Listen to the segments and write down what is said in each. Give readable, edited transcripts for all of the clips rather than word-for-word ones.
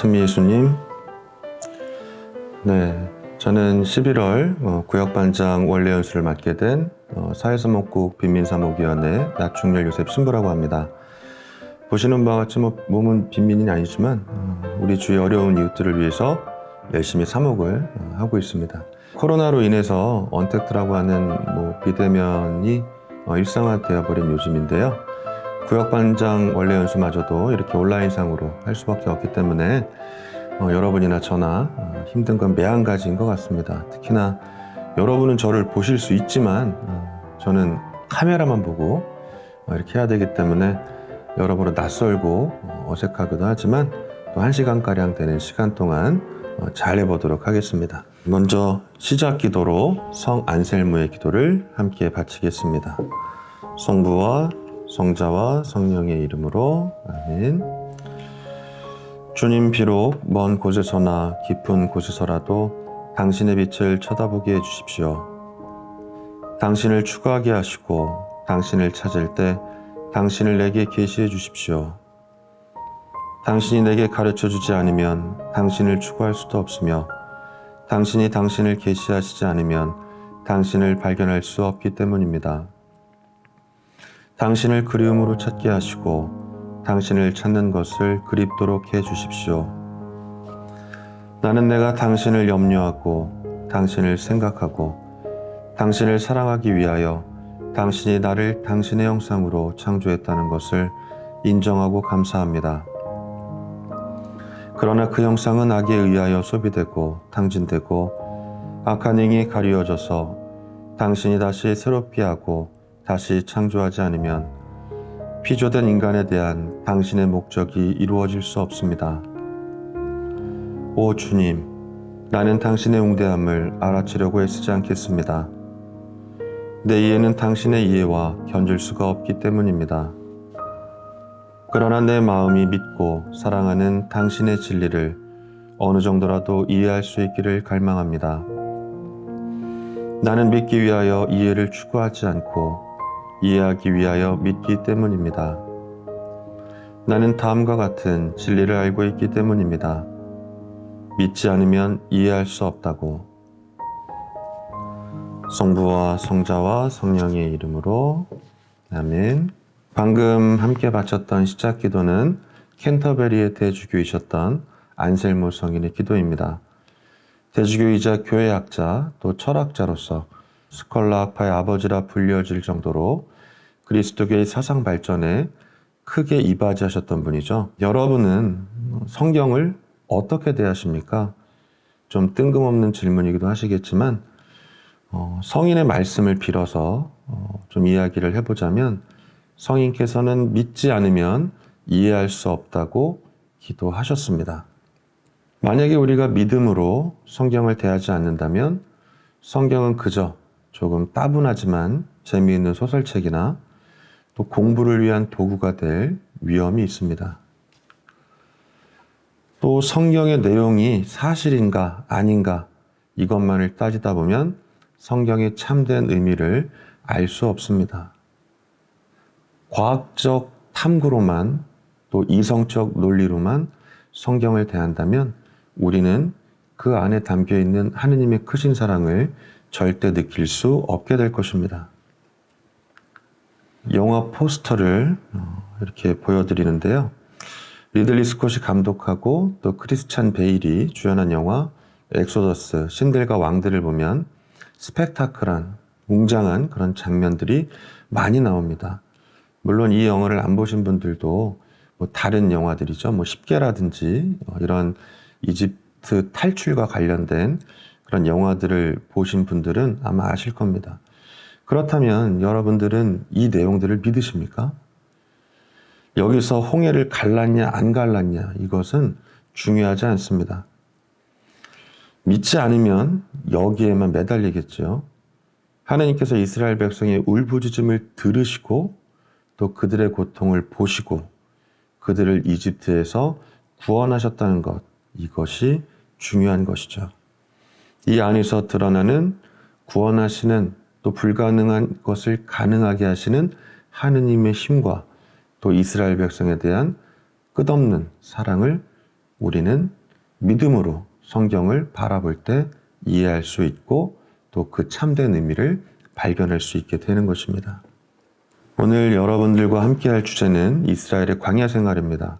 찬미예수님, 저는 11월 구역반장 원래 연수를 맡게 된 사회사목국 빈민사목위원회 나충렬 요셉 신부라고 합니다. 보시는 바와 같이 몸은 빈민이 아니지만 우리 주의 어려운 이웃들을 위해서 열심히 사목을 하고 있습니다. 코로나로 인해서 언택트라고 하는 비대면이 일상화되어 버린 요즘인데요. 구역반장 원래 연수마저도 이렇게 온라인상으로 할 수밖에 없기 때문에 여러분이나 저나 힘든 건 매한가지인 것 같습니다. 특히나 여러분은 저를 보실 수 있지만 저는 카메라만 보고 이렇게 해야 되기 때문에 여러모로 낯설고 어색하기도 하지만 또 1시간가량 되는 시간 동안 잘 해보도록 하겠습니다. 먼저 시작 기도로 성 안셀무의 기도를 함께 바치겠습니다. 성부와 성자와 성령의 이름으로 아멘. 주님, 비록 먼 곳에서나 깊은 곳에서라도 당신의 빛을 쳐다보게 해주십시오. 당신을 추구하게 하시고 당신을 찾을 때 당신을 내게 계시해 주십시오. 당신이 내게 가르쳐 주지 않으면 당신을 추구할 수도 없으며 당신이 당신을 계시하시지 않으면 당신을 발견할 수 없기 때문입니다. 당신을 그리움으로 찾게 하시고 당신을 찾는 것을 그립도록 해 주십시오. 나는 내가 당신을 염려하고 당신을 생각하고 당신을 사랑하기 위하여 당신이 나를 당신의 형상으로 창조했다는 것을 인정하고 감사합니다. 그러나 그 형상은 악에 의하여 소비되고 탕진되고 악한 행위에 가리워져서 당신이 다시 새롭게 하고 다시 창조하지 않으면 피조된 인간에 대한 당신의 목적이 이루어질 수 없습니다. 오 주님, 나는 당신의 웅대함을 알아채려고 애쓰지 않겠습니다. 내 이해는 당신의 이해와 견줄 수가 없기 때문입니다. 그러나 내 마음이 믿고 사랑하는 당신의 진리를 어느 정도라도 이해할 수 있기를 갈망합니다. 나는 믿기 위하여 이해를 추구하지 않고 이해하기 위하여 믿기 때문입니다. 나는 다음과 같은 진리를 알고 있기 때문입니다. 믿지 않으면 이해할 수 없다고. 성부와 성자와 성령의 이름으로 아멘. 방금 함께 바쳤던 시작 기도는 캔터베리의 대주교이셨던 안셀무 성인의 기도입니다. 대주교이자 교회학자 또 철학자로서 스콜라 학파의 아버지라 불려질 정도로 그리스도교의 사상 발전에 크게 이바지하셨던 분이죠. 여러분은 성경을 어떻게 대하십니까? 좀 뜬금없는 질문이기도 하시겠지만 성인의 말씀을 빌어서 좀 이야기를 해보자면 성인께서는 믿지 않으면 이해할 수 없다고 기도하셨습니다. 만약에 우리가 믿음으로 성경을 대하지 않는다면 성경은 그저 조금 따분하지만 재미있는 소설책이나 또 공부를 위한 도구가 될 위험이 있습니다. 또 성경의 내용이 사실인가 아닌가 이것만을 따지다 보면 성경의 참된 의미를 알 수 없습니다. 과학적 탐구로만 또 이성적 논리로만 성경을 대한다면 우리는 그 안에 담겨있는 하느님의 크신 사랑을 절대 느낄 수 없게 될 것입니다. 영화 포스터를 이렇게 보여드리는데요. 리들리 스콧이 감독하고 또 크리스찬 베일이 주연한 영화 엑소더스 신들과 왕들을 보면 스펙타클한 웅장한 그런 장면들이 많이 나옵니다. 물론 이 영화를 안 보신 분들도 다른 영화들이죠. 10개라든지 이런 이집트 탈출과 관련된 그런 영화들을 보신 분들은 아마 아실 겁니다. 그렇다면 여러분들은 이 내용들을 믿으십니까? 여기서 홍해를 갈랐냐 안 갈랐냐 이것은 중요하지 않습니다. 믿지 않으면 여기에만 매달리겠죠. 하나님께서 이스라엘 백성의 울부짖음을 들으시고 또 그들의 고통을 보시고 그들을 이집트에서 구원하셨다는 것, 이것이 중요한 것이죠. 이 안에서 드러나는 구원하시는 또 불가능한 것을 가능하게 하시는 하느님의 힘과 또 이스라엘 백성에 대한 끝없는 사랑을 우리는 믿음으로 성경을 바라볼 때 이해할 수 있고 또 그 참된 의미를 발견할 수 있게 되는 것입니다. 오늘 여러분들과 함께 할 주제는 이스라엘의 광야 생활입니다.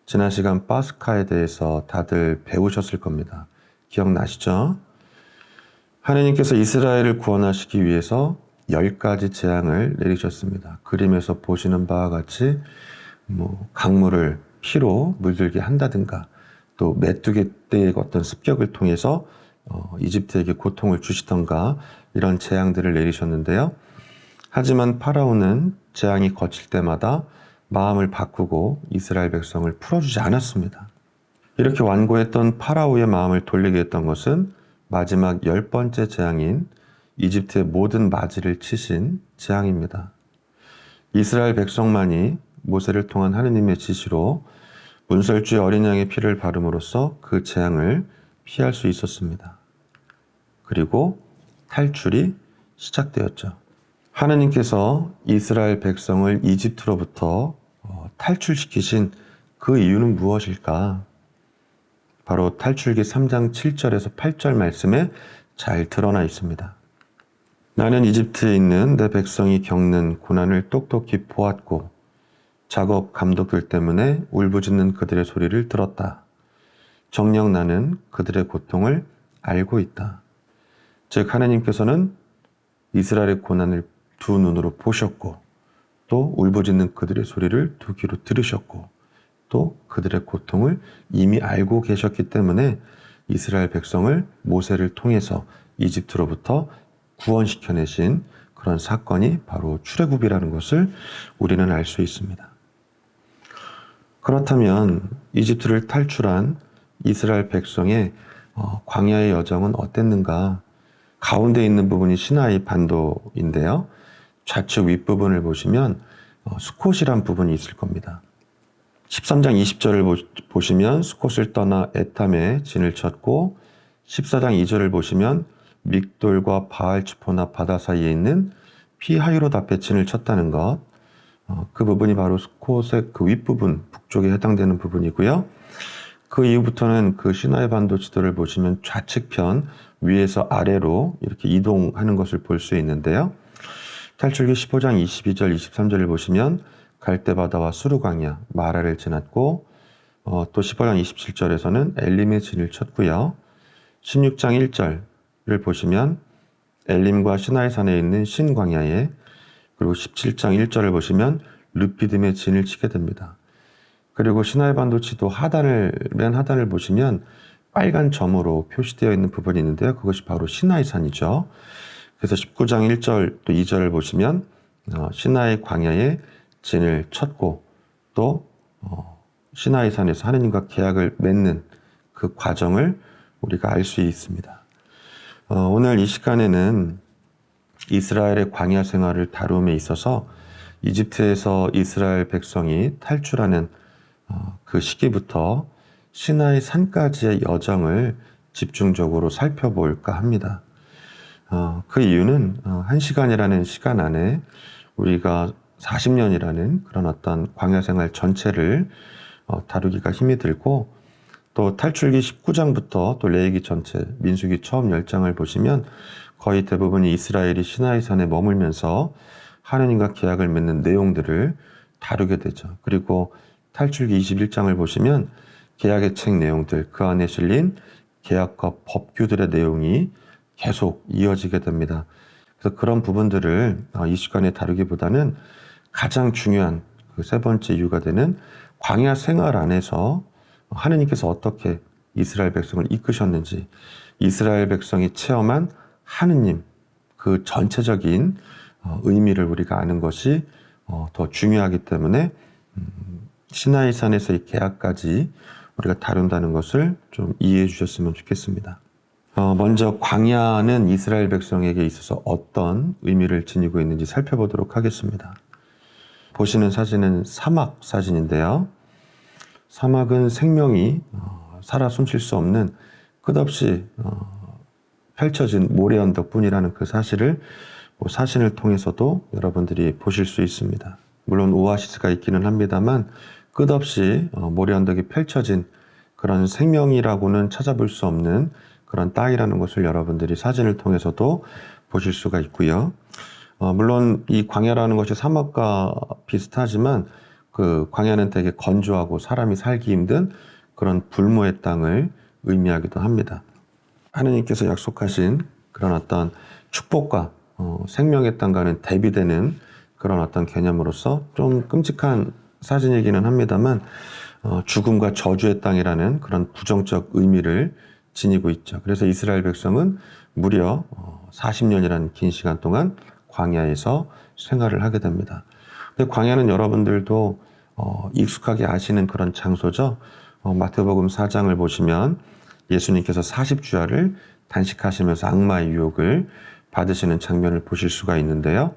지난 시간 파스카에 대해서 다들 배우셨을 겁니다. 기억나시죠? 하나님께서 이스라엘을 구원하시기 위해서 10가지 재앙을 내리셨습니다. 그림에서 보시는 바와 같이 강물을 피로 물들게 한다든가 또 메뚜기 떼의 어떤 습격을 통해서 이집트에게 고통을 주시던가 이런 재앙들을 내리셨는데요. 하지만 파라오는 재앙이 거칠 때마다 마음을 바꾸고 이스라엘 백성을 풀어주지 않았습니다. 이렇게 완고했던 파라오의 마음을 돌리게 했던 것은 마지막 10번째 재앙인 이집트의 모든 마지를 치신 재앙입니다. 이스라엘 백성만이 모세를 통한 하느님의 지시로 문설주의 어린 양의 피를 바름으로써 그 재앙을 피할 수 있었습니다. 그리고 탈출이 시작되었죠. 하느님께서 이스라엘 백성을 이집트로부터 탈출시키신 그 이유는 무엇일까? 바로 탈출기 3장 7절에서 8절 말씀에 잘 드러나 있습니다. 나는 이집트에 있는 내 백성이 겪는 고난을 똑똑히 보았고 작업 감독들 때문에 울부짖는 그들의 소리를 들었다. 정녕 나는 그들의 고통을 알고 있다. 즉 하나님께서는 이스라엘의 고난을 두 눈으로 보셨고 또 울부짖는 그들의 소리를 두 귀로 들으셨고 또 그들의 고통을 이미 알고 계셨기 때문에 이스라엘 백성을 모세를 통해서 이집트로부터 구원시켜내신 그런 사건이 바로 출애굽이라는 것을 우리는 알 수 있습니다. 그렇다면 이집트를 탈출한 이스라엘 백성의 광야의 여정은 어땠는가? 가운데 있는 부분이 시나이 반도인데요. 좌측 윗부분을 보시면 수콧이란 부분이 있을 겁니다. 13장 20절을 보시면 수콧을 떠나 에탐에 진을 쳤고 14장 2절을 보시면 믹돌과 바알츠포나 바다 사이에 있는 피하히롯 앞에 진을 쳤다는 것. 그 부분이 바로 수콧의 그 윗부분, 북쪽에 해당되는 부분이고요. 그 이후부터는 그 시나이 반도 지도를 보시면 좌측편 위에서 아래로 이렇게 이동하는 것을 볼 수 있는데요. 탈출기 15장 22절, 23절을 보시면 갈대바다와 수르광야, 마라를 지났고 또 15장 27절에서는 엘림의 진을 쳤고요. 16장 1절을 보시면 엘림과 시나이산에 있는 신광야에 그리고 17장 1절을 보시면 르피딤의 진을 치게 됩니다. 그리고 시나이 반도 지도 맨 하단을 보시면 빨간 점으로 표시되어 있는 부분이 있는데요. 그것이 바로 시나이산이죠. 그래서 19장 1절 또 2절을 보시면 시나이 광야에 진을 쳤고 또 시나이산에서 하느님과 계약을 맺는 그 과정을 우리가 알 수 있습니다. 오늘 이 시간에는 이스라엘의 광야 생활을 다룸에 있어서 이집트에서 이스라엘 백성이 탈출하는 그 시기부터 시나이 산까지의 여정을 집중적으로 살펴볼까 합니다. 그 이유는 1시간이라는 시간 안에 우리가 40년이라는 그런 어떤 광야 생활 전체를 다루기가 힘이 들고 또 탈출기 19장부터 또 레위기 전체, 민수기 처음 10장을 보시면 거의 대부분이 이스라엘이 시나이산에 머물면서 하느님과 계약을 맺는 내용들을 다루게 되죠. 그리고 탈출기 21장을 보시면 계약의 책 내용들, 그 안에 실린 계약과 법규들의 내용이 계속 이어지게 됩니다. 그래서 그런 부분들을 이 시간에 다루기보다는 가장 중요한 그 세 번째 이유가 되는 광야 생활 안에서 하느님께서 어떻게 이스라엘 백성을 이끄셨는지, 이스라엘 백성이 체험한 하느님 그 전체적인 의미를 우리가 아는 것이 더 중요하기 때문에 시나이산에서의 계약까지 우리가 다룬다는 것을 좀 이해해 주셨으면 좋겠습니다. 먼저 광야는 이스라엘 백성에게 있어서 어떤 의미를 지니고 있는지 살펴보도록 하겠습니다. 보시는 사진은 사막 사진인데요. 사막은 생명이 살아 숨쉴 수 없는 끝없이 펼쳐진 모래 언덕뿐이라는 그 사실을 사진을 통해서도 여러분들이 보실 수 있습니다. 물론 오아시스가 있기는 합니다만 끝없이 모래 언덕이 펼쳐진 그런 생명이라고는 찾아볼 수 없는 그런 땅이라는 것을 여러분들이 사진을 통해서도 보실 수가 있고요. 물론 이 광야라는 것이 사막과 비슷하지만 그 광야는 되게 건조하고 사람이 살기 힘든 그런 불모의 땅을 의미하기도 합니다. 하느님께서 약속하신 그런 어떤 축복과 생명의 땅과는 대비되는 그런 어떤 개념으로서 좀 끔찍한 사진이기는 합니다만 죽음과 저주의 땅이라는 그런 부정적 의미를 지니고 있죠. 그래서 이스라엘 백성은 무려 40년이라는 긴 시간 동안 광야에서 생활을 하게 됩니다. 근데 광야는 여러분들도 익숙하게 아시는 그런 장소죠. 마태복음 4장을 보시면 예수님께서 40주야를 단식하시면서 악마의 유혹을 받으시는 장면을 보실 수가 있는데요.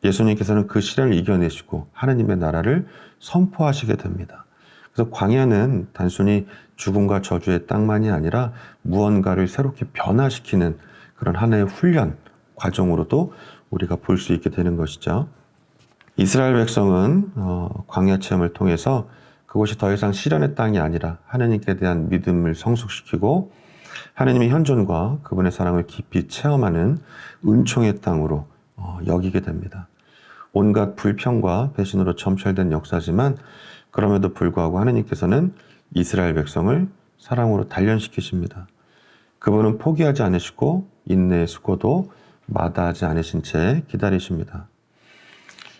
예수님께서는 그 시련을 이겨내시고 하느님의 나라를 선포하시게 됩니다. 그래서 광야는 단순히 죽음과 저주의 땅만이 아니라 무언가를 새롭게 변화시키는 그런 하나의 훈련 과정으로도 우리가 볼 수 있게 되는 것이죠. 이스라엘 백성은 광야 체험을 통해서 그곳이 더 이상 시련의 땅이 아니라 하느님께 대한 믿음을 성숙시키고 하느님의 현존과 그분의 사랑을 깊이 체험하는 은총의 땅으로 여기게 됩니다. 온갖 불평과 배신으로 점철된 역사지만 그럼에도 불구하고 하느님께서는 이스라엘 백성을 사랑으로 단련시키십니다. 그분은 포기하지 않으시고 인내의 수고도 마다하지 않으신 채 기다리십니다.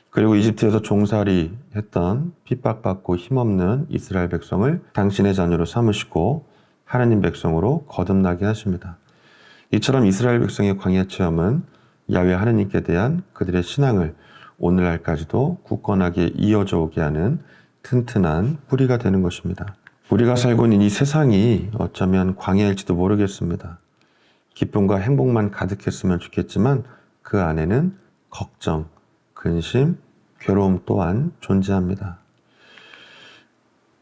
그리고 이집트에서 종살이 했던 핍박받고 힘없는 이스라엘 백성을 당신의 자녀로 삼으시고 하느님 백성으로 거듭나게 하십니다. 이처럼 이스라엘 백성의 광야 체험은 야훼 하느님께 대한 그들의 신앙을 오늘날까지도 굳건하게 이어져 오게 하는 튼튼한 뿌리가 되는 것입니다. 우리가 살고 있는 이 세상이 어쩌면 광야일지도 모르겠습니다. 기쁨과 행복만 가득했으면 좋겠지만 그 안에는 걱정, 근심, 괴로움 또한 존재합니다.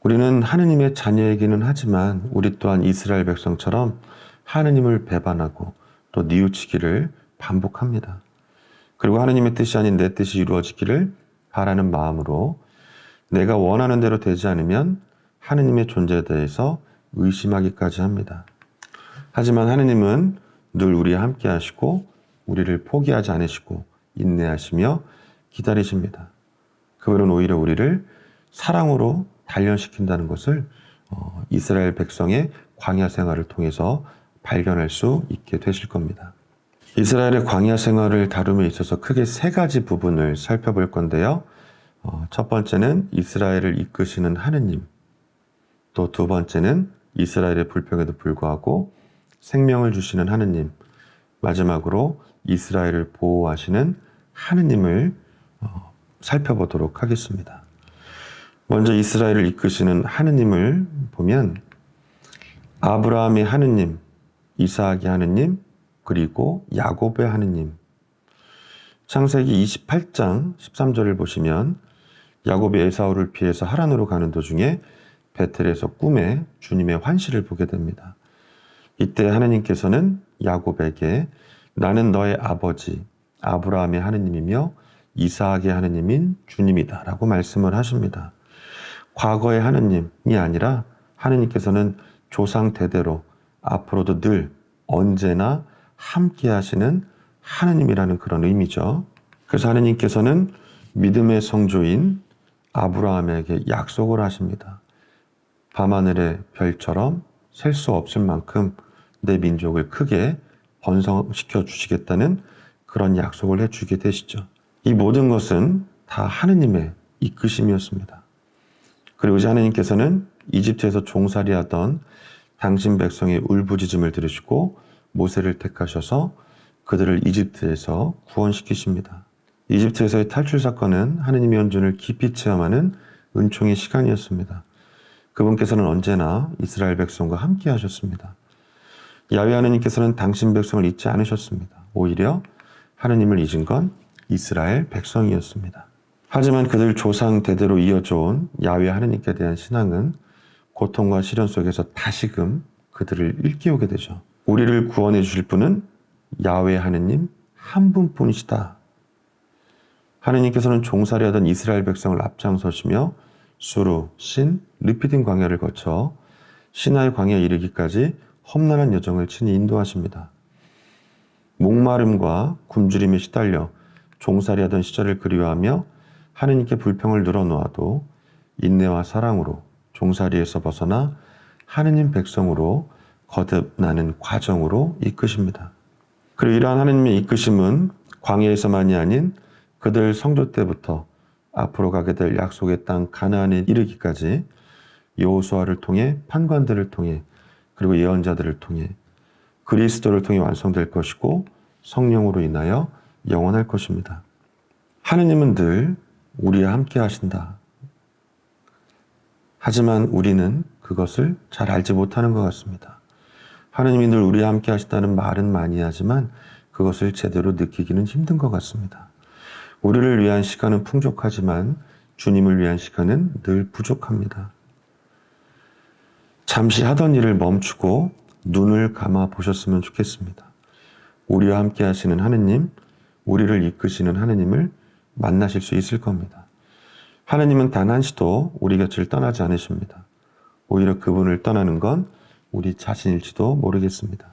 우리는 하느님의 자녀이기는 하지만 우리 또한 이스라엘 백성처럼 하느님을 배반하고 또 뉘우치기를 반복합니다. 그리고 하느님의 뜻이 아닌 내 뜻이 이루어지기를 바라는 마음으로 내가 원하는 대로 되지 않으면 하느님의 존재에 대해서 의심하기까지 합니다. 하지만 하느님은 늘 우리와 함께 하시고 우리를 포기하지 않으시고 인내하시며 기다리십니다. 그분은 오히려 우리를 사랑으로 단련시킨다는 것을 이스라엘 백성의 광야 생활을 통해서 발견할 수 있게 되실 겁니다. 이스라엘의 광야 생활을 다룸에 있어서 크게 세 가지 부분을 살펴볼 건데요. 첫 번째는 이스라엘을 이끄시는 하느님, 또 두 번째는 이스라엘의 불평에도 불구하고 생명을 주시는 하느님, 마지막으로 이스라엘을 보호하시는 하느님을 살펴보도록 하겠습니다. 먼저 이스라엘을 이끄시는 하느님을 보면 아브라함의 하느님, 이삭의 하느님, 그리고 야곱의 하느님. 창세기 28장 13절을 보시면 야곱이 에사우를 피해서 하란으로 가는 도중에 베텔에서 꿈에 주님의 환시를 보게 됩니다. 이때 하느님께서는 야곱에게 나는 너의 아버지 아브라함의 하느님이며 이삭의 하느님인 주님이다 라고 말씀을 하십니다. 과거의 하느님이 아니라 하느님께서는 조상 대대로 앞으로도 늘 언제나 함께 하시는 하느님이라는 그런 의미죠. 그래서 하느님께서는 믿음의 성조인 아브라함에게 약속을 하십니다. 밤하늘의 별처럼 셀 수 없을 만큼 내 민족을 크게 번성시켜 주시겠다는 그런 약속을 해주게 되시죠. 이 모든 것은 다 하느님의 이끄심이었습니다. 그리고 이제 하느님께서는 이집트에서 종살이하던 당신 백성의 울부짖음을 들으시고 모세를 택하셔서 그들을 이집트에서 구원시키십니다. 이집트에서의 탈출 사건은 하느님의 연준을 깊이 체험하는 은총의 시간이었습니다. 그분께서는 언제나 이스라엘 백성과 함께 하셨습니다. 야훼 하느님께서는 당신 백성을 잊지 않으셨습니다. 오히려 하느님을 잊은 건 이스라엘 백성이었습니다. 하지만 그들 조상 대대로 이어져온 야훼 하느님께 대한 신앙은 고통과 시련 속에서 다시금 그들을 일깨우게 되죠. 우리를 구원해 주실 분은 야훼 하느님 한 분뿐이시다. 하느님께서는 종살이하던 이스라엘 백성을 앞장서시며 수르, 신, 르피딘 광야를 거쳐 시나이 광야에 이르기까지 험난한 여정을 친히 인도하십니다. 목마름과 굶주림에 시달려 종살이하던 시절을 그리워하며 하느님께 불평을 늘어놓아도 인내와 사랑으로 종살이에서 벗어나 하느님 백성으로 거듭나는 과정으로 이끄십니다. 그리고 이러한 하느님의 이끄심은 광야에서만이 아닌 그들 성도 때부터 앞으로 가게 될 약속의 땅 가나안에 이르기까지 여호수아를 통해 판관들을 통해 그리고 예언자들을 통해 그리스도를 통해 완성될 것이고 성령으로 인하여 영원할 것입니다. 하느님은 늘 우리와 함께 하신다. 하지만 우리는 그것을 잘 알지 못하는 것 같습니다. 하느님이 늘 우리와 함께 하신다는 말은 많이 하지만 그것을 제대로 느끼기는 힘든 것 같습니다. 우리를 위한 시간은 풍족하지만 주님을 위한 시간은 늘 부족합니다. 잠시 하던 일을 멈추고 눈을 감아 보셨으면 좋겠습니다. 우리와 함께 하시는 하느님, 우리를 이끄시는 하느님을 만나실 수 있을 겁니다. 하느님은 단 한시도 우리 곁을 떠나지 않으십니다. 오히려 그분을 떠나는 건 우리 자신일지도 모르겠습니다.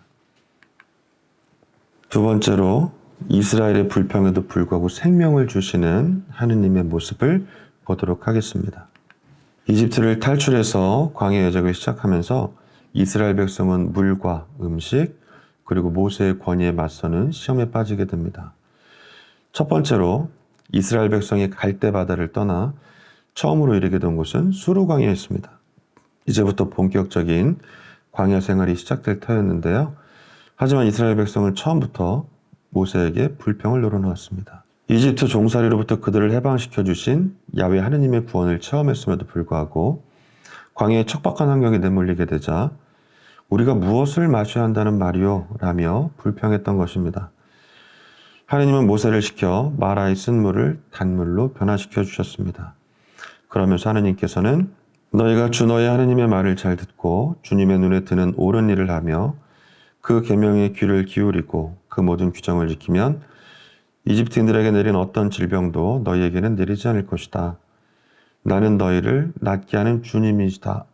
두 번째로 이스라엘의 불평에도 불구하고 생명을 주시는 하느님의 모습을 보도록 하겠습니다. 이집트를 탈출해서 광야 여정을 시작하면서 이스라엘 백성은 물과 음식 그리고 모세의 권위에 맞서는 시험에 빠지게 됩니다. 첫 번째로 이스라엘 백성이 갈대 바다를 떠나 처음으로 이르게 된 곳은 수르 광야였습니다. 이제부터 본격적인 광야 생활이 시작될 터였는데요. 하지만 이스라엘 백성은 처음부터 모세에게 불평을 늘어놓았습니다. 이집트 종살이로부터 그들을 해방시켜 주신 야훼 하느님의 구원을 체험했음에도 불구하고 광야의 척박한 환경에 내몰리게 되자 우리가 무엇을 마셔야 한다는 말이오? 라며 불평했던 것입니다. 하느님은 모세를 시켜 마라에 쓴 물을 단물로 변화시켜 주셨습니다. 그러면서 하느님께서는 너희가 주 너희 하느님의 말을 잘 듣고 주님의 눈에 드는 옳은 일을 하며 그 계명에 귀를 기울이고 그 모든 규정을 지키면 이집트인들에게 내린 어떤 질병도 너희에게는 내리지 않을 것이다. 나는 너희를 낫게 하는 주님이시다.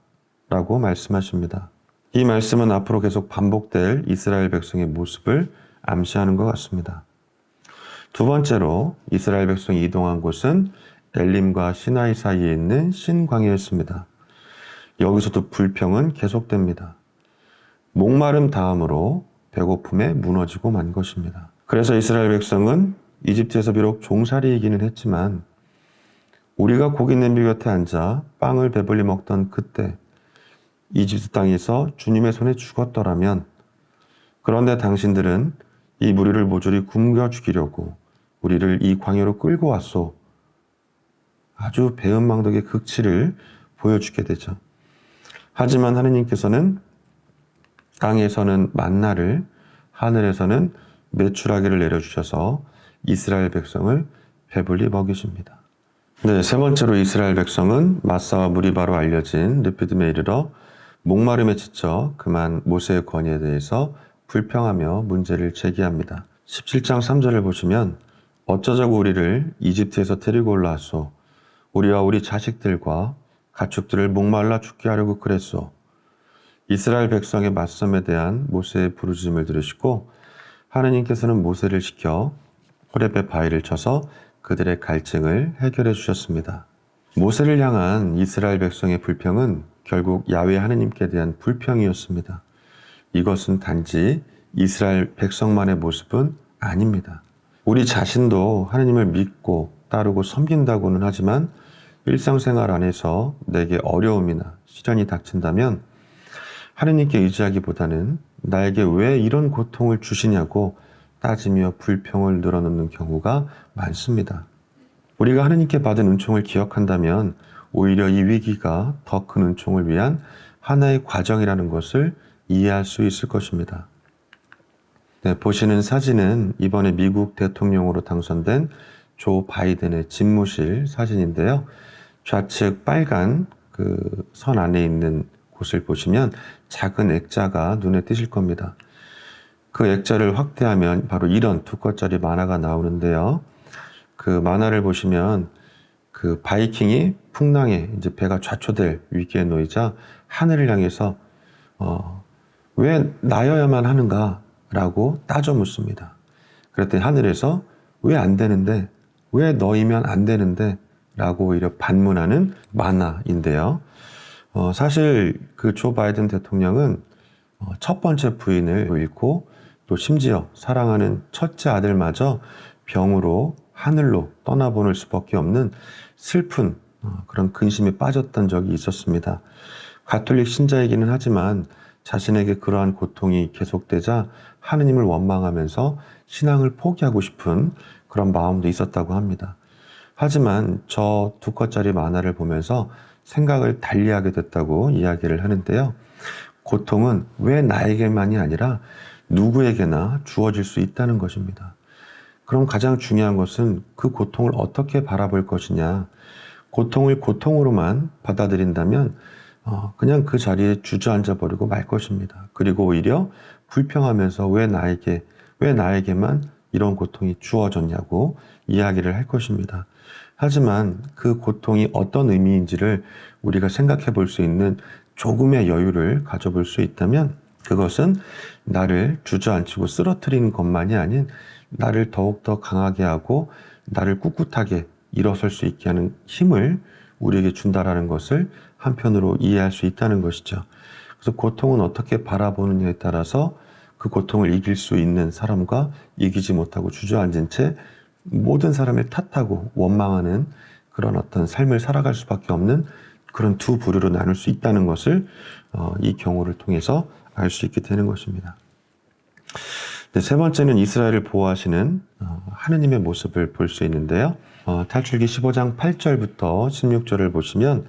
라고 말씀하십니다. 이 말씀은 앞으로 계속 반복될 이스라엘 백성의 모습을 암시하는 것 같습니다. 두 번째로 이스라엘 백성이 이동한 곳은 엘림과 시나이 사이에 있는 신광야였습니다. 여기서도 불평은 계속됩니다. 목마름 다음으로 배고픔에 무너지고 만 것입니다. 그래서 이스라엘 백성은 이집트에서 비록 종살이이기는 했지만 우리가 고기 냄비 곁에 앉아 빵을 배불리 먹던 그때 이집트 땅에서 주님의 손에 죽었더라면 그런데 당신들은 이 무리를 모조리 굶겨 죽이려고 우리를 이 광야로 끌고 왔소. 아주 배은망덕의 극치를 보여주게 되죠. 하지만 하느님께서는 땅에서는 만나를 하늘에서는 메추라기를 내려주셔서 이스라엘 백성을 배불리 먹이십니다. 네, 세 번째로 이스라엘 백성은 마사와 무리바로 알려진 르피딤에 이르러 목마름에 지쳐 그만 모세의 권위에 대해서 불평하며 문제를 제기합니다. 17장 3절을 보시면 어쩌자고 우리를 이집트에서 데리고 올라왔소. 우리와 우리 자식들과 가축들을 목말라 죽게 하려고 그랬소. 이스라엘 백성의 맞섬에 대한 모세의 부르짖음을 들으시고 하느님께서는 모세를 시켜 호렙의 바위를 쳐서 그들의 갈증을 해결해 주셨습니다. 모세를 향한 이스라엘 백성의 불평은 결국 야훼 하느님께 대한 불평이었습니다. 이것은 단지 이스라엘 백성만의 모습은 아닙니다. 우리 자신도 하느님을 믿고 따르고 섬긴다고는 하지만 일상생활 안에서 내게 어려움이나 시련이 닥친다면 하느님께 의지하기보다는 나에게 왜 이런 고통을 주시냐고 따지며 불평을 늘어놓는 경우가 많습니다. 우리가 하느님께 받은 은총을 기억한다면 오히려 이 위기가 더 큰 은총을 위한 하나의 과정이라는 것을 이해할 수 있을 것입니다. 네, 보시는 사진은 이번에 미국 대통령으로 당선된 조 바이든의 집무실 사진인데요. 좌측 빨간 그 선 안에 있는 곳을 보시면 작은 액자가 눈에 띄실 겁니다. 그 액자를 확대하면 바로 이런 두 컷짜리 만화가 나오는데요. 그 만화를 보시면 그 바이킹이 풍랑에 이제 배가 좌초될 위기에 놓이자 하늘을 향해서 왜 나여야만 하는가라고 따져 묻습니다. 그랬더니 하늘에서 왜 안 되는데, 왜 너이면 안 되는데 라고 오히려 반문하는 만화인데요. 사실 그 조 바이든 대통령은 첫 번째 부인을 잃고 또 심지어 사랑하는 첫째 아들마저 병으로 하늘로 떠나보낼 수밖에 없는 슬픈 그런 근심에 빠졌던 적이 있었습니다. 가톨릭 신자이기는 하지만 자신에게 그러한 고통이 계속되자 하느님을 원망하면서 신앙을 포기하고 싶은 그런 마음도 있었다고 합니다. 하지만 저 2컷짜리 만화를 보면서 생각을 달리하게 됐다고 이야기를 하는데요. 고통은 왜 나에게만이 아니라 누구에게나 주어질 수 있다는 것입니다. 그럼 가장 중요한 것은 그 고통을 어떻게 바라볼 것이냐. 고통을 고통으로만 받아들인다면 그냥 그 자리에 주저앉아 버리고 말 것입니다. 그리고 오히려 불평하면서 왜 나에게만 이런 고통이 주어졌냐고 이야기를 할 것입니다. 하지만 그 고통이 어떤 의미인지를 우리가 생각해 볼 수 있는 조금의 여유를 가져볼 수 있다면 그것은 나를 주저앉히고 쓰러뜨리는 것만이 아닌 나를 더욱더 강하게 하고 나를 꿋꿋하게 일어설 수 있게 하는 힘을 우리에게 준다라는 것을 한편으로 이해할 수 있다는 것이죠. 그래서 고통은 어떻게 바라보느냐에 따라서 그 고통을 이길 수 있는 사람과 이기지 못하고 주저앉은 채 모든 사람을 탓하고 원망하는 그런 어떤 삶을 살아갈 수밖에 없는 그런 두 부류로 나눌 수 있다는 것을 이 경우를 통해서 알 수 있게 되는 것입니다. 세 번째는 이스라엘을 보호하시는 하느님의 모습을 볼 수 있는데요. 탈출기 15장 8절부터 16절을 보시면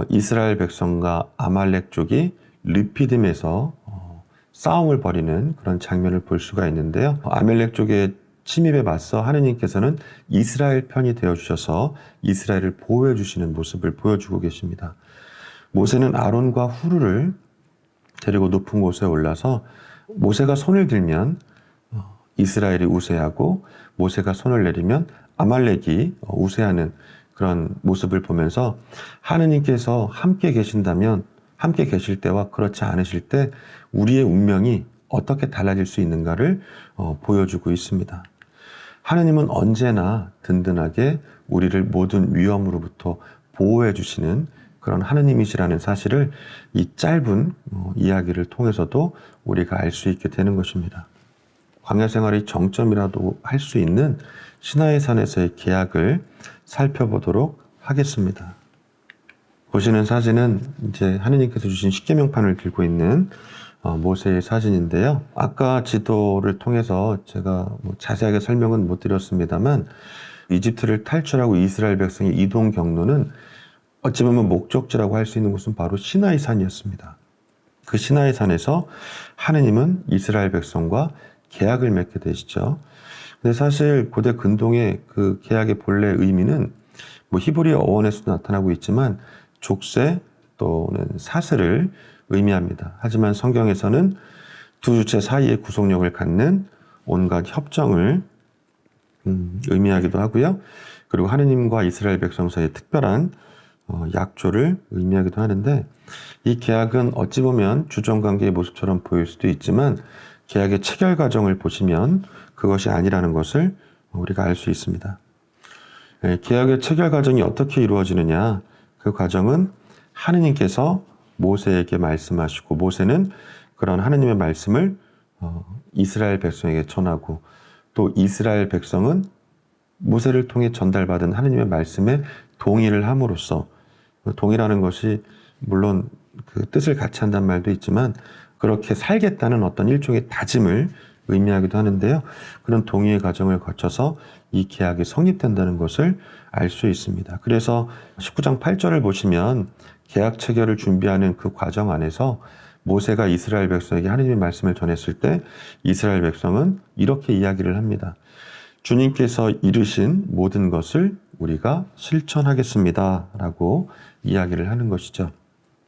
이스라엘 백성과 아말렉 족이 르피딤에서 싸움을 벌이는 그런 장면을 볼 수가 있는데요. 아말렉 족의 침입에 맞서 하느님께서는 이스라엘 편이 되어주셔서 이스라엘을 보호해 주시는 모습을 보여주고 계십니다. 모세는 아론과 후르를 데리고 높은 곳에 올라서 모세가 손을 들면 이스라엘이 우세하고 모세가 손을 내리면 아말렉이 우세하는 그런 모습을 보면서 하느님께서 함께 계신다면 함께 계실 때와 그렇지 않으실 때 우리의 운명이 어떻게 달라질 수 있는가를 보여주고 있습니다. 하느님은 언제나 든든하게 우리를 모든 위험으로부터 보호해 주시는 그런 하느님이시라는 사실을 이 짧은 이야기를 통해서도 우리가 알 수 있게 되는 것입니다. 광야 생활의 정점이라도 할 수 있는 시나이 산에서의 계약을 살펴보도록 하겠습니다. 보시는 사진은 이제 하느님께서 주신 십계명판을 들고 있는 모세의 사진인데요. 아까 지도를 통해서 제가 자세하게 설명은 못 드렸습니다만 이집트를 탈출하고 이스라엘 백성의 이동 경로는 어찌 보면 목적지라고 할 수 있는 곳은 바로 시나이 산이었습니다. 그 시나이 산에서 하느님은 이스라엘 백성과 계약을 맺게 되시죠. 근데 사실 고대 근동의 그 계약의 본래 의미는 히브리어 어원에서도 나타나고 있지만 족쇄 또는 사슬을 의미합니다. 하지만 성경에서는 두 주체 사이의 구속력을 갖는 온갖 협정을 의미하기도 하고요. 그리고 하느님과 이스라엘 백성 사이의 특별한 약조를 의미하기도 하는데 이 계약은 어찌 보면 주정관계의 모습처럼 보일 수도 있지만 계약의 체결 과정을 보시면 그것이 아니라는 것을 우리가 알 수 있습니다. 계약의 체결 과정이 어떻게 이루어지느냐, 그 과정은 하느님께서 모세에게 말씀하시고 모세는 그런 하느님의 말씀을 이스라엘 백성에게 전하고 또 이스라엘 백성은 모세를 통해 전달받은 하느님의 말씀에 동의를 함으로써 동의라는 것이 물론 그 뜻을 같이 한다는 말도 있지만 그렇게 살겠다는 어떤 일종의 다짐을 의미하기도 하는데요. 그런 동의의 과정을 거쳐서 이 계약이 성립된다는 것을 알 수 있습니다. 그래서 19장 8절을 보시면 계약 체결을 준비하는 그 과정 안에서 모세가 이스라엘 백성에게 하느님의 말씀을 전했을 때 이스라엘 백성은 이렇게 이야기를 합니다. 주님께서 이르신 모든 것을 우리가 실천하겠습니다 라고 이야기를 하는 것이죠.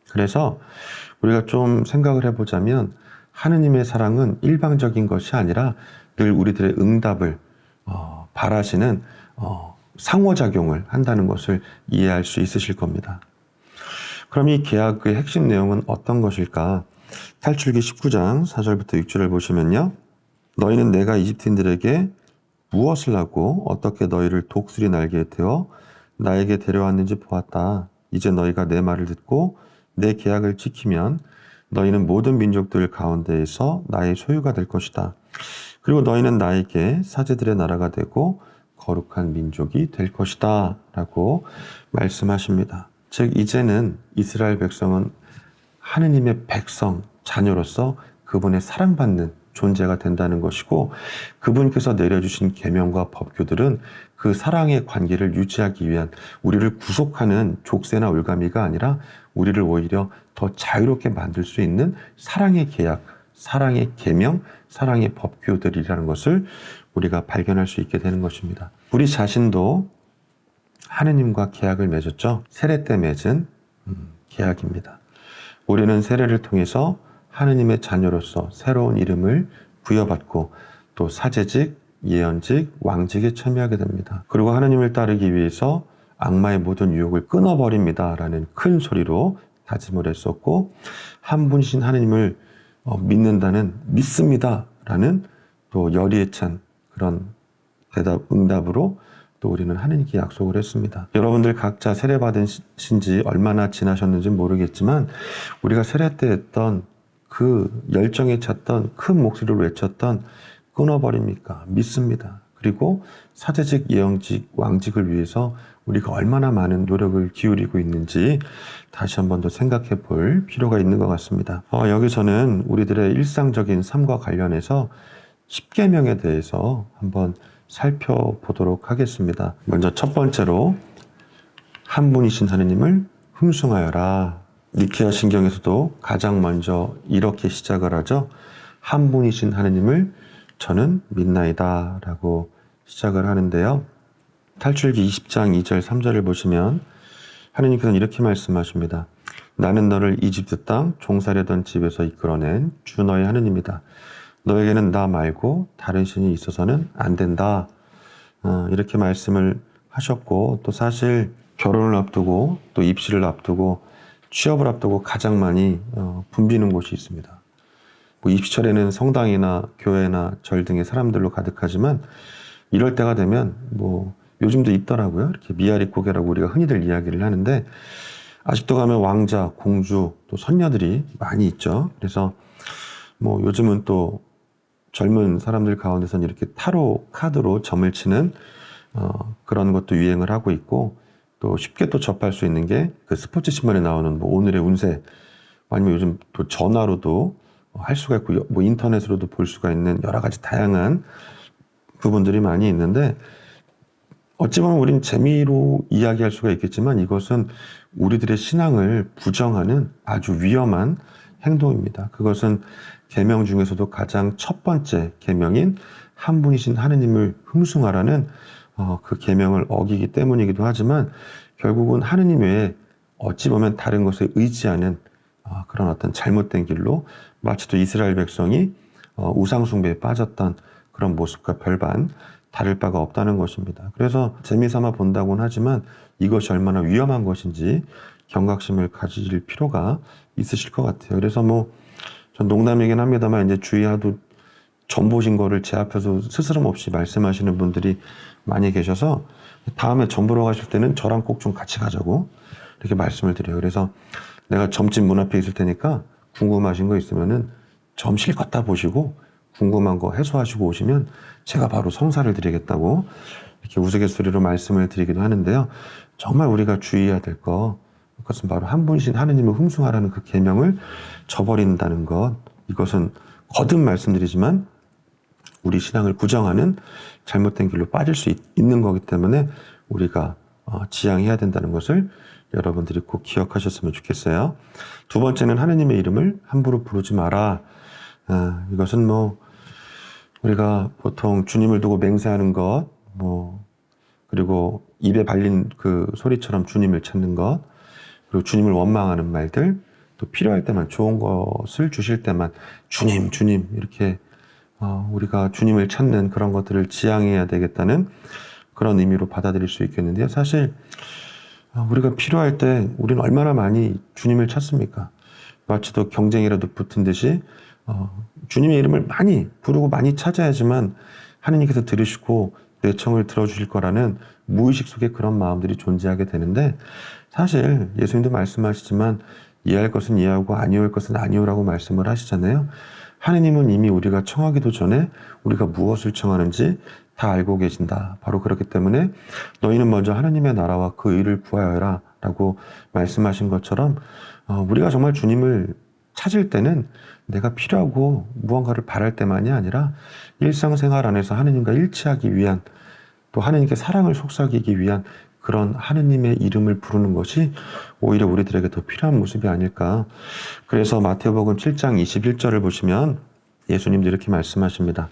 그래서 우리가 좀 생각을 해보자면 하느님의 사랑은 일방적인 것이 아니라 늘 우리들의 응답을 바라시는 상호작용을 한다는 것을 이해할 수 있으실 겁니다. 그럼 이 계약의 핵심 내용은 어떤 것일까? 탈출기 19장 4절부터 6절을 보시면요. 너희는 내가 이집트인들에게 무엇을 하고 어떻게 너희를 독수리 날개에 태워 나에게 데려왔는지 보았다. 이제 너희가 내 말을 듣고 내 계약을 지키면 너희는 모든 민족들 가운데에서 나의 소유가 될 것이다. 그리고 너희는 나에게 사제들의 나라가 되고 거룩한 민족이 될 것이다. 라고 말씀하십니다. 즉 이제는 이스라엘 백성은 하느님의 백성, 자녀로서 그분의 사랑받는 존재가 된다는 것이고 그분께서 내려주신 계명과 법규들은 그 사랑의 관계를 유지하기 위한 우리를 구속하는 족쇄나 올가미가 아니라 우리를 오히려 더 자유롭게 만들 수 있는 사랑의 계약, 사랑의 계명, 사랑의 법규들이라는 것을 우리가 발견할 수 있게 되는 것입니다. 우리 자신도 하느님과 계약을 맺었죠. 세례 때 맺은 계약입니다. 우리는 세례를 통해서 하느님의 자녀로서 새로운 이름을 부여받고 또 사제직, 예언직, 왕직에 참여하게 됩니다. 그리고 하느님을 따르기 위해서 악마의 모든 유혹을 끊어버립니다 라는 큰 소리로 다짐을 했었고 한 분이신 하느님을 믿는다는 믿습니다 라는 또 열의에 찬 그런 응답으로 또 우리는 하느님께 약속을 했습니다. 여러분들 각자 세례받으신 지 얼마나 지나셨는지 모르겠지만 우리가 세례 때 했던 그 열정에 찼던 큰 목소리로 외쳤던 끊어버립니까? 믿습니다. 그리고 사제직, 예언직, 왕직을 위해서 우리가 얼마나 많은 노력을 기울이고 있는지 다시 한 번 더 생각해 볼 필요가 있는 것 같습니다. 여기서는 우리들의 일상적인 삶과 관련해서 10계명에 대해서 한번 살펴보도록 하겠습니다. 먼저 첫 번째로 한 분이신 하느님을 흠숭하여라. 니케아 신경에서도 가장 먼저 이렇게 시작을 하죠. 한 분이신 하느님을 저는 믿나이다 라고 시작을 하는데요. 탈출기 20장 2절 3절을 보시면 하느님께서는 이렇게 말씀하십니다. 나는 너를 이집트 땅 종살이던 집에서 이끌어낸 주 너의 하느님이다. 너에게는 나 말고 다른 신이 있어서는 안 된다. 이렇게 말씀을 하셨고 또 사실 결혼을 앞두고 또 입시를 앞두고 취업을 앞두고 가장 많이 붐비는 곳이 있습니다. 입시철에는 성당이나 교회나 절 등의 사람들로 가득하지만 이럴 때가 되면 요즘도 있더라고요. 이렇게 미아리 고개라고 우리가 흔히들 이야기를 하는데 아직도 가면 왕자, 공주, 또 선녀들이 많이 있죠. 그래서 요즘은 또 젊은 사람들 가운데서는 이렇게 타로 카드로 점을 치는 그런 것도 유행을 하고 있고 또 쉽게 또 접할 수 있는 게 그 스포츠 신문에 나오는 오늘의 운세 아니면 요즘 또 전화로도 할 수가 있고 인터넷으로도 볼 수가 있는 여러 가지 다양한 부분들이 많이 있는데 어찌 보면 우린 재미로 이야기할 수가 있겠지만 이것은 우리들의 신앙을 부정하는 아주 위험한 행동입니다. 그것은 계명 중에서도 가장 첫 번째 계명인 한 분이신 하느님을 흠숭하라는 그 계명을 어기기 때문이기도 하지만 결국은 하느님 외에 어찌 보면 다른 것에 의지하는 그런 어떤 잘못된 길로 마치 또 이스라엘 백성이 우상숭배에 빠졌던 그런 모습과 별반 다를 바가 없다는 것입니다. 그래서 재미삼아 본다고는 하지만 이것이 얼마나 위험한 것인지 경각심을 가질 필요가 있으실 것 같아요. 그래서 전 농담이긴 합니다만 이제 주의하도 점 보신 거를 제 앞에서 스스럼 없이 말씀하시는 분들이 많이 계셔서 다음에 점 보러 가실 때는 저랑 꼭 좀 같이 가자고 이렇게 말씀을 드려요. 그래서 내가 점집 문 앞에 있을 테니까 궁금하신 거 있으면은 점 실컷 다 보시고 궁금한 거 해소하시고 오시면 제가 바로 성사를 드리겠다고 이렇게 우스갯소리로 말씀을 드리기도 하는데요. 정말 우리가 주의해야 될 것, 그것은 바로 한 분이신 하느님을 흠숭하라는 그 계명을 저버린다는 것. 이것은 거듭 말씀드리지만 우리 신앙을 부정하는 잘못된 길로 빠질 수 있는 거기 때문에 우리가 지양해야 된다는 것을 여러분들이 꼭 기억하셨으면 좋겠어요. 두 번째는 하느님의 이름을 함부로 부르지 마라. 이것은 우리가 보통 주님을 두고 맹세하는 것, 그리고 입에 발린 그 소리처럼 주님을 찾는 것, 그리고 주님을 원망하는 말들, 또 필요할 때만 좋은 것을 주실 때만 주님, 주님 이렇게 우리가 주님을 찾는 그런 것들을 지향해야 되겠다는 그런 의미로 받아들일 수 있겠는데요. 사실 우리가 필요할 때 우리는 얼마나 많이 주님을 찾습니까? 마치 또 경쟁이라도 붙은 듯이 주님의 이름을 많이 부르고 많이 찾아야지만 하느님께서 들으시고 내 청을 들어주실 거라는 무의식 속에 그런 마음들이 존재하게 되는데, 사실 예수님도 말씀하시지만 이해할 것은 이해하고 아니할 것은 아니오라고 말씀을 하시잖아요. 하느님은 이미 우리가 청하기도 전에 우리가 무엇을 청하는지 다 알고 계신다. 바로 그렇기 때문에 너희는 먼저 하느님의 나라와 그 의를 구하여라 라고 말씀하신 것처럼, 우리가 정말 주님을 찾을 때는 내가 필요하고 무언가를 바랄 때만이 아니라 일상생활 안에서 하느님과 일치하기 위한, 또 하느님께 사랑을 속삭이기 위한 그런 하느님의 이름을 부르는 것이 오히려 우리들에게 더 필요한 모습이 아닐까. 그래서 마태복음 7장 21절을 보시면 예수님도 이렇게 말씀하십니다.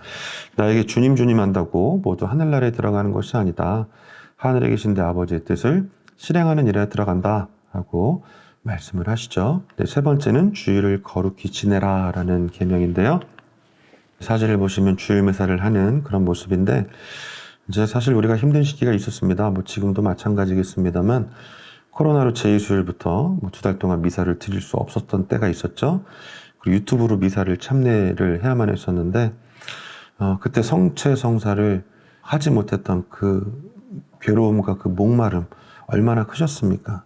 나에게 주님 주님 한다고 모두 하늘나라에 들어가는 것이 아니다. 하늘에 계신 내 아버지의 뜻을 실행하는 일에 들어간다 라고 말씀을 하시죠. 네, 세 번째는 주일을 거룩히 지내라 라는 계명인데요. 사진을 보시면 주일 매사를 하는 그런 모습인데, 이제 사실 우리가 힘든 시기가 있었습니다. 지금도 마찬가지겠습니다만, 코로나로 제2수요일부터 2달 동안 미사를 드릴 수 없었던 때가 있었죠. 그리고 유튜브로 미사를 참여를 해야만 했었는데, 그때 성체 성사를 하지 못했던 그 괴로움과 그 목마름 얼마나 크셨습니까?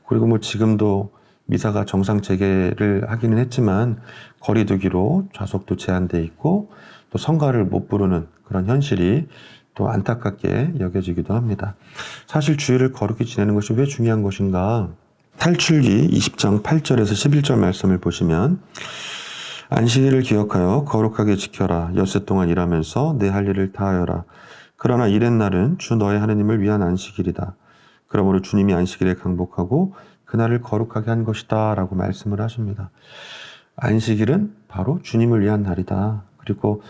그리고 지금도 미사가 정상 재개를 하기는 했지만 거리두기로 좌석도 제한돼 있고 또 성가를 못 부르는 그런 현실이 또 안타깝게 여겨지기도 합니다. 사실 주일을 거룩히 지내는 것이 왜 중요한 것인가? 탈출기 20장 8절에서 11절 말씀을 보시면, 안식일을 기억하여 거룩하게 지켜라. 엿새 동안 일하면서 내 할 일을 다하여라. 그러나 이렛날은 주 너의 하느님을 위한 안식일이다. 그러므로 주님이 안식일에 강복하고 그날을 거룩하게 한 것이다 라고 말씀을 하십니다. 안식일은 바로 주님을 위한 날이다. 그리고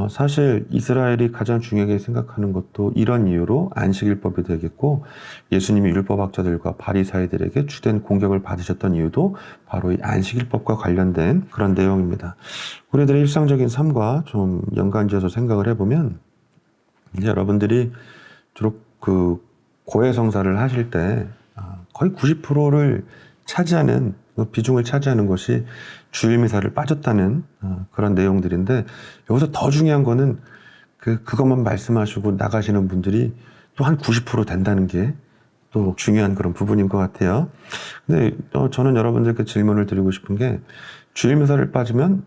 사실 이스라엘이 가장 중요하게 생각하는 것도 이런 이유로 안식일법이 되겠고, 예수님이 율법학자들과 바리사이들에게 주된 공격을 받으셨던 이유도 바로 이 안식일법과 관련된 그런 내용입니다. 우리들의 일상적인 삶과 좀 연관지어서 생각을 해보면, 이제 여러분들이 주로 그 고해성사를 하실 때 거의 90%를 차지하는, 비중을 차지하는 것이 주일미사를 빠졌다는 그런 내용들인데, 여기서 더 중요한 거는 그것만 말씀하시고 나가시는 분들이 또 한 90% 된다는 게 또 중요한 그런 부분인 것 같아요. 근데 저는 여러분들께 질문을 드리고 싶은 게, 주일미사를 빠지면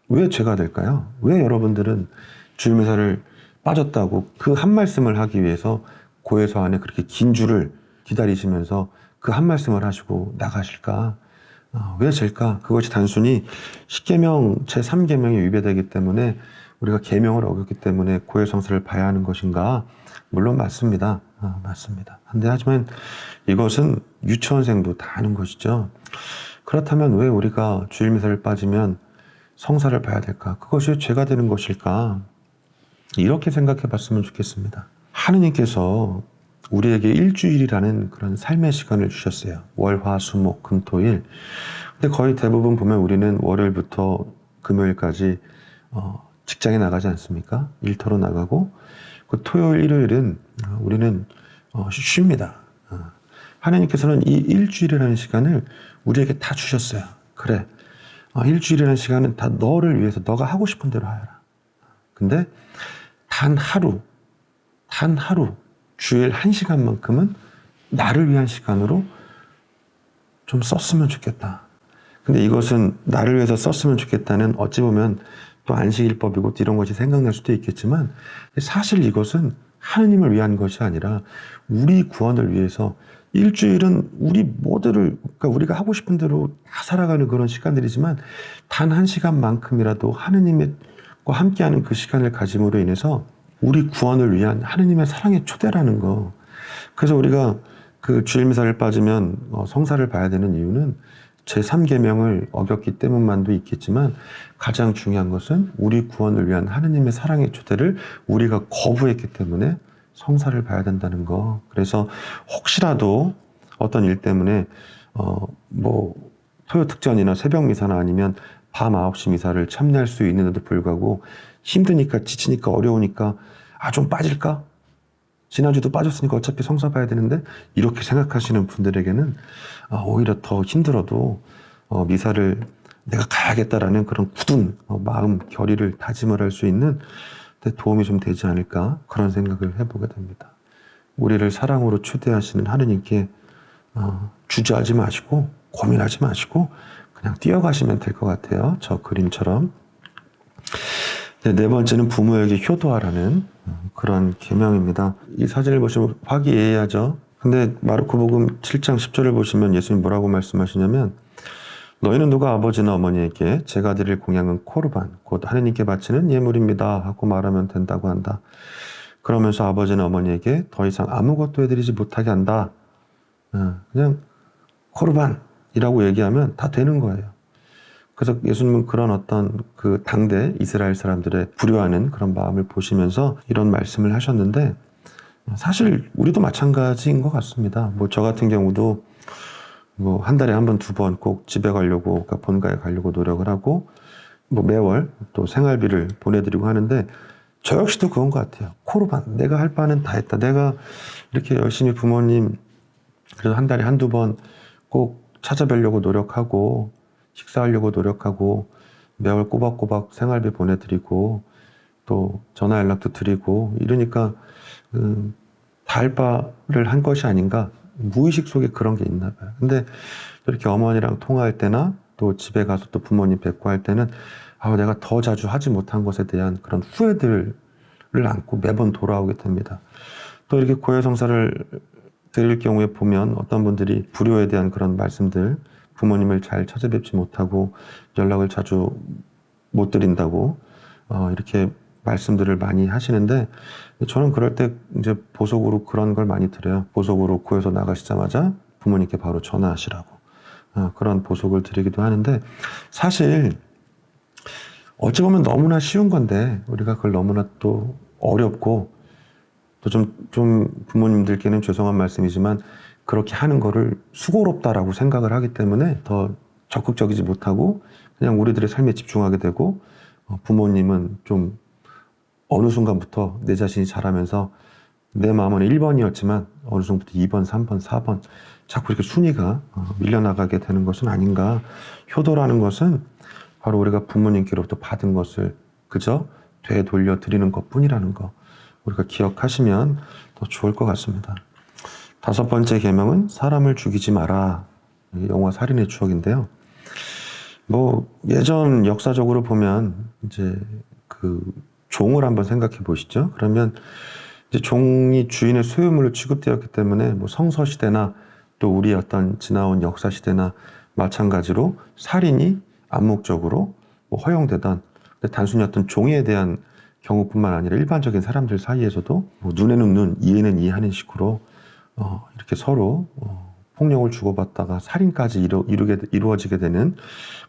왜 죄가 될까요? 왜 여러분들은 주일미사를 빠졌다고 그 한 말씀을 하기 위해서 고해서 안에 그렇게 긴 줄을 기다리시면서 그 한 말씀을 하시고 나가실까? 왜 죄일까? 그것이 단순히 십계명 제3계명에 위배되기 때문에, 우리가 계명을 어겼기 때문에 고해성사를 봐야 하는 것인가? 물론 맞습니다. 맞습니다. 하지만 이것은 유치원생도 다 아는 것이죠. 그렇다면 왜 우리가 주일미사를 빠지면 성사를 봐야 될까? 그것이 왜 죄가 되는 것일까? 이렇게 생각해 봤으면 좋겠습니다. 하느님께서 우리에게 일주일이라는 그런 삶의 시간을 주셨어요. 월, 화, 수, 목, 금, 토, 일. 근데 거의 대부분 보면 우리는 월요일부터 금요일까지 직장에 나가지 않습니까? 일터로 나가고, 그 토요일, 일요일은 우리는 쉽니다. 하나님께서는 이 일주일이라는 시간을 우리에게 다 주셨어요. 그래, 일주일이라는 시간은 다 너를 위해서 너가 하고 싶은 대로 하여라. 근데 단 하루 주일 1시간만큼은 나를 위한 시간으로 좀 썼으면 좋겠다. 근데 이것은 나를 위해서 썼으면 좋겠다는, 어찌 보면 또 안식일법이고 이런 것이 생각날 수도 있겠지만, 사실 이것은 하느님을 위한 것이 아니라 우리 구원을 위해서, 일주일은 우리 모두를, 그러니까 우리가 하고 싶은 대로 다 살아가는 그런 시간들이지만, 단 1시간만큼이라도 하느님과 함께하는 그 시간을 가짐으로 인해서 우리 구원을 위한 하느님의 사랑의 초대라는 거. 그래서 우리가 그 주일미사를 빠지면 성사를 봐야 되는 이유는 제3계명을 어겼기 때문만도 있겠지만, 가장 중요한 것은 우리 구원을 위한 하느님의 사랑의 초대를 우리가 거부했기 때문에 성사를 봐야 된다는 거. 그래서 혹시라도 어떤 일 때문에 토요 특전이나 새벽 미사나 아니면 밤 9시 미사를 참여할 수 있는데도 불구하고 힘드니까, 지치니까, 어려우니까 좀 빠질까? 지난주도 빠졌으니까 어차피 성사 봐야 되는데, 이렇게 생각하시는 분들에게는 오히려 더 힘들어도 미사를 내가 가야겠다라는 그런 굳은 마음, 결의를 다짐을 할 수 있는 데 도움이 좀 되지 않을까 그런 생각을 해보게 됩니다. 우리를 사랑으로 초대하시는 하느님께 주저하지 마시고 고민하지 마시고 그냥 뛰어가시면 될 것 같아요. 저 그림처럼. 네 번째는 부모에게 효도하라는 그런 계명입니다. 이 사진을 보시면 화기애애하죠. 근데 마르코복음 7장 10절을 보시면 예수님 뭐라고 말씀하시냐면 너희는 누가 아버지나 어머니에게 제가 드릴 공양은 코르반 곧 하느님께 바치는 예물입니다 하고 말하면 된다고 한다. 그러면서 아버지나 어머니에게 더 이상 아무것도 해드리지 못하게 한다. 그냥 코르반이라고 얘기하면 다 되는 거예요. 그래서 예수님은 그런 어떤 그 당대 이스라엘 사람들의 불효하는 그런 마음을 보시면서 이런 말씀을 하셨는데 사실 우리도 마찬가지인 것 같습니다. 뭐 저 같은 경우도 뭐 한 달에 한 번, 두 번 꼭 집에 가려고, 그러니까 본가에 가려고 노력을 하고 뭐 매월 또 생활비를 보내드리고 하는데 저 역시도 그런 것 같아요. 코르반, 내가 할 바는 다 했다. 내가 이렇게 열심히 부모님 그래서 한 달에 한두 번 꼭 찾아뵈려고 노력하고 식사하려고 노력하고 매월 꼬박꼬박 생활비 보내드리고 또 전화 연락도 드리고 이러니까 다 할 바를 한 것이 아닌가 무의식 속에 그런 게 있나 봐요. 근데 이렇게 어머니랑 통화할 때나 또 집에 가서 또 부모님 뵙고 할 때는 내가 더 자주 하지 못한 것에 대한 그런 후회들을 안고 매번 돌아오게 됩니다. 또 이렇게 고해성사를 드릴 경우에 보면 어떤 분들이 불효에 대한 그런 말씀들 부모님을 잘 찾아뵙지 못하고 연락을 자주 못 드린다고 이렇게 말씀들을 많이 하시는데 저는 그럴 때 이제 보석으로 그런 걸 많이 드려요. 보석으로 구해서 나가시자마자 부모님께 바로 전화하시라고 그런 보석을 드리기도 하는데 사실 어찌 보면 너무나 쉬운 건데 우리가 그걸 너무나 또 어렵고 또 좀 부모님들께는 죄송한 말씀이지만 그렇게 하는 거를 수고롭다라고 생각을 하기 때문에 더 적극적이지 못하고 그냥 우리들의 삶에 집중하게 되고 부모님은 좀 어느 순간부터 내 자신이 자라면서 내 마음은 1번이었지만 어느 순간부터 2번, 3번, 4번 자꾸 이렇게 순위가 밀려나가게 되는 것은 아닌가. 효도라는 것은 바로 우리가 부모님께로부터 받은 것을 그저 되돌려 드리는 것뿐이라는 거 우리가 기억하시면 더 좋을 것 같습니다. 5번째 계명은 사람을 죽이지 마라. 영화 살인의 추억인데요. 뭐 예전 역사적으로 보면 이제 그 종을 한번 생각해 보시죠. 그러면 이제 종이 주인의 소유물로 취급되었기 때문에 뭐 성서 시대나 또 우리 어떤 지나온 역사 시대나 마찬가지로 살인이 암묵적으로 뭐 허용되던 단순히 어떤 종에 대한 경우뿐만 아니라 일반적인 사람들 사이에서도 뭐 눈에는 눈, 이에는 이하는 식으로 이렇게 서로 폭력을 주고받다가 살인까지 이루어지게 되는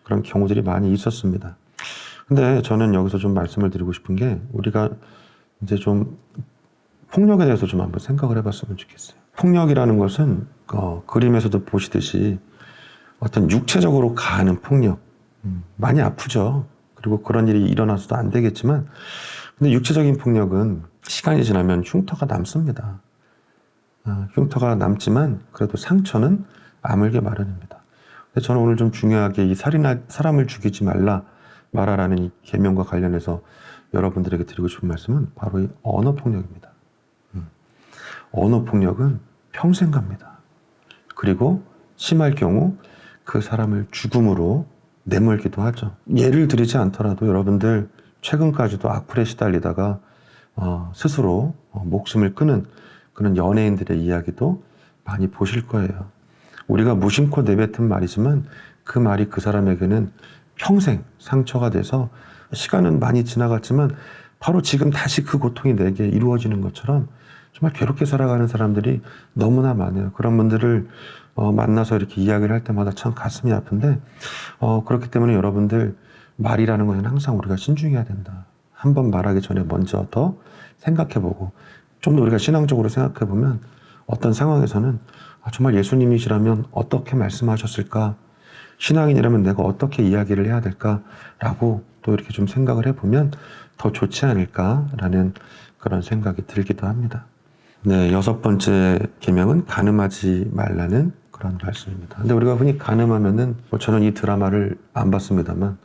그런 경우들이 많이 있었습니다. 근데 저는 여기서 좀 말씀을 드리고 싶은 게 우리가 이제 좀 폭력에 대해서 좀 한번 생각을 해봤으면 좋겠어요. 폭력이라는 것은 그림에서도 보시듯이 어떤 육체적으로 가하는 폭력 많이 아프죠. 그리고 그런 일이 일어나서도 안 되겠지만 근데 육체적인 폭력은 시간이 지나면 흉터가 남습니다. 흉터가 남지만 그래도 상처는 아물게 마련입니다. 근데 저는 오늘 좀 중요하게 이 사람을 죽이지 말아라는 이 계명과 관련해서 여러분들에게 드리고 싶은 말씀은 바로 이 언어 폭력입니다. 언어 폭력은 평생 갑니다. 그리고 심할 경우 그 사람을 죽음으로 내몰기도 하죠. 예를 들이지 않더라도 여러분들 최근까지도 악플에 시달리다가 스스로 목숨을 끊은 그런 연예인들의 이야기도 많이 보실 거예요. 우리가 무심코 내뱉은 말이지만 그 말이 그 사람에게는 평생 상처가 돼서 시간은 많이 지나갔지만 바로 지금 다시 그 고통이 내게 이루어지는 것처럼 정말 괴롭게 살아가는 사람들이 너무나 많아요. 그런 분들을 만나서 이렇게 이야기를 할 때마다 참 가슴이 아픈데 그렇기 때문에 여러분들 말이라는 것은 항상 우리가 신중해야 된다. 한번 말하기 전에 먼저 더 생각해보고 좀 더 우리가 신앙적으로 생각해보면 어떤 상황에서는 정말 예수님이시라면 어떻게 말씀하셨을까? 신앙인이라면 내가 어떻게 이야기를 해야 될까라고 또 이렇게 좀 생각을 해보면 더 좋지 않을까라는 그런 생각이 들기도 합니다. 네, 6번째 계명은 간음하지 말라는 그런 말씀입니다. 근데 우리가 흔히 간음하면은 뭐 저는 이 드라마를 안 봤습니다만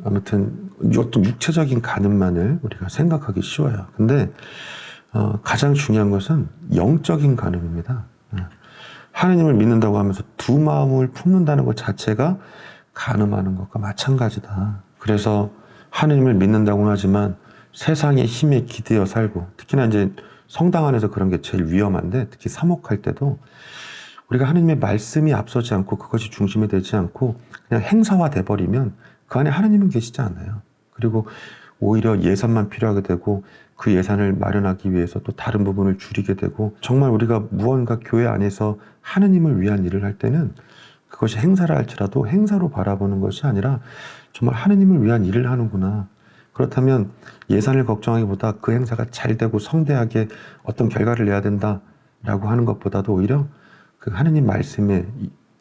아무튼 어떤 육체적인 간음만을 우리가 생각하기 쉬워요. 근데 가장 중요한 것은 영적인 간음입니다. 하느님을 믿는다고 하면서 두 마음을 품는다는 것 자체가 간음하는 것과 마찬가지다. 그래서 하느님을 믿는다고는 하지만 세상의 힘에 기대어 살고, 특히나 이제 성당 안에서 그런 게 제일 위험한데, 특히 사목할 때도 우리가 하느님의 말씀이 앞서지 않고 그것이 중심이 되지 않고 그냥 행사화돼 버리면 그 안에 하느님은 계시지 않아요. 그리고 오히려 예산만 필요하게 되고 그 예산을 마련하기 위해서 또 다른 부분을 줄이게 되고, 정말 우리가 무언가 교회 안에서 하느님을 위한 일을 할 때는 그것이 행사를 할지라도 행사로 바라보는 것이 아니라 정말 하느님을 위한 일을 하는구나. 그렇다면 예산을 걱정하기보다 그 행사가 잘 되고 성대하게 어떤 결과를 내야 된다라고 하는 것보다도 오히려 그 하느님 말씀에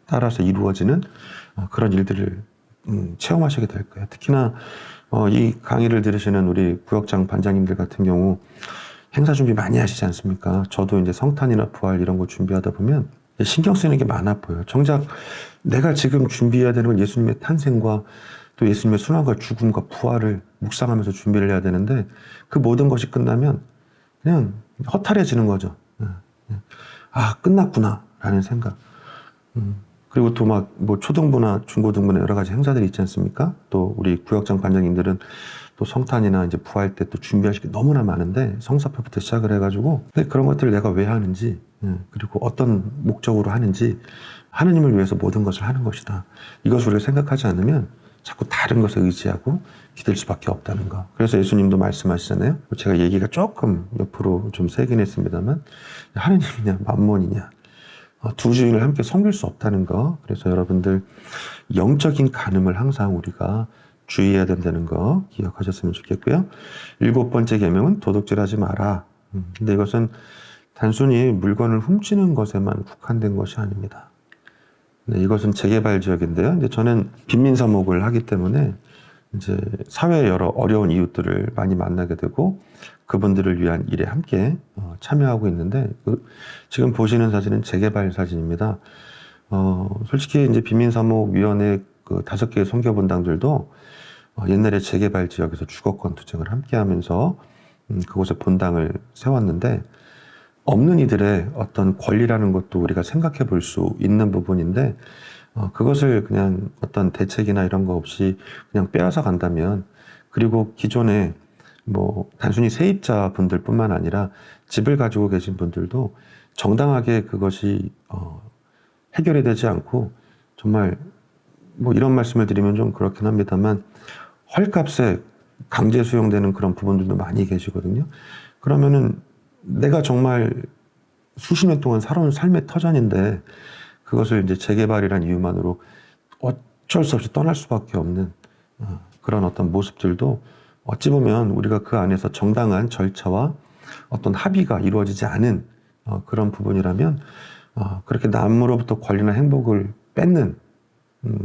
따라서 이루어지는 그런 일들을 체험하시게 될 거예요. 특히나 이 강의를 들으시는 우리 구역장 반장님들 같은 경우 행사 준비 많이 하시지 않습니까? 저도 이제 성탄이나 부활 이런 거 준비하다 보면 신경 쓰이는 게 많아 보여요. 정작 내가 지금 준비해야 되는 건 예수님의 탄생과 또 예수님의 순환과 죽음과 부활을 묵상하면서 준비를 해야 되는데, 그 모든 것이 끝나면 그냥 허탈해지는 거죠. 아, 끝났구나 라는 생각. 그리고 또 막 뭐 초등부나 중고등부나 여러 가지 행사들이 있지 않습니까? 또 우리 구역장 관장님들은 또 성탄이나 이제 부활 때 또 준비하실 게 너무나 많은데, 성사표부터 시작을 해가지고, 근데 그런 것들을 내가 왜 하는지, 그리고 어떤 목적으로 하는지, 하느님을 위해서 모든 것을 하는 것이다. 이것을 우리가 생각하지 않으면 자꾸 다른 것에 의지하고 기댈 수밖에 없다는 거. 그래서 예수님도 말씀하시잖아요. 제가 얘기가 조금 옆으로 좀 세긴 했습니다만, 하느님이냐 만몬이냐, 두 주인을 함께 섬길 수 없다는 거. 그래서 여러분들 영적인 간음을 항상 우리가 주의해야 된다는 거 기억하셨으면 좋겠고요. 7번째 계명은 도둑질하지 마라. 근데 이것은 단순히 물건을 훔치는 것에만 국한된 것이 아닙니다. 네, 이것은 재개발 지역인데요. 근데 저는 빈민사목을 하기 때문에 이제 사회의 여러 어려운 이웃들을 많이 만나게 되고 그분들을 위한 일에 함께 참여하고 있는데, 지금 보시는 사진은 재개발 사진입니다. 솔직히 이제 빈민사목위원회 그 5개의 선교본당들도 옛날에 재개발 지역에서 주거권 투쟁을 함께 하면서 그곳에 본당을 세웠는데, 없는 이들의 어떤 권리라는 것도 우리가 생각해 볼 수 있는 부분인데, 그것을 그냥 어떤 대책이나 이런 거 없이 그냥 빼앗아 간다면, 그리고 기존에 뭐 단순히 세입자 분들 뿐만 아니라 집을 가지고 계신 분들도 정당하게 그것이 해결이 되지 않고, 정말 뭐 이런 말씀을 드리면 좀 그렇긴 합니다만 헐값에 강제 수용되는 그런 부분들도 많이 계시거든요. 그러면은 내가 정말 수십 년 동안 살아온 삶의 터전인데 그것을 이제 재개발이라는 이유만으로 어쩔 수 없이 떠날 수밖에 없는 그런 어떤 모습들도 어찌 보면 우리가 그 안에서 정당한 절차와 어떤 합의가 이루어지지 않은 그런 부분이라면 그렇게 남으로부터 권리나 행복을 뺏는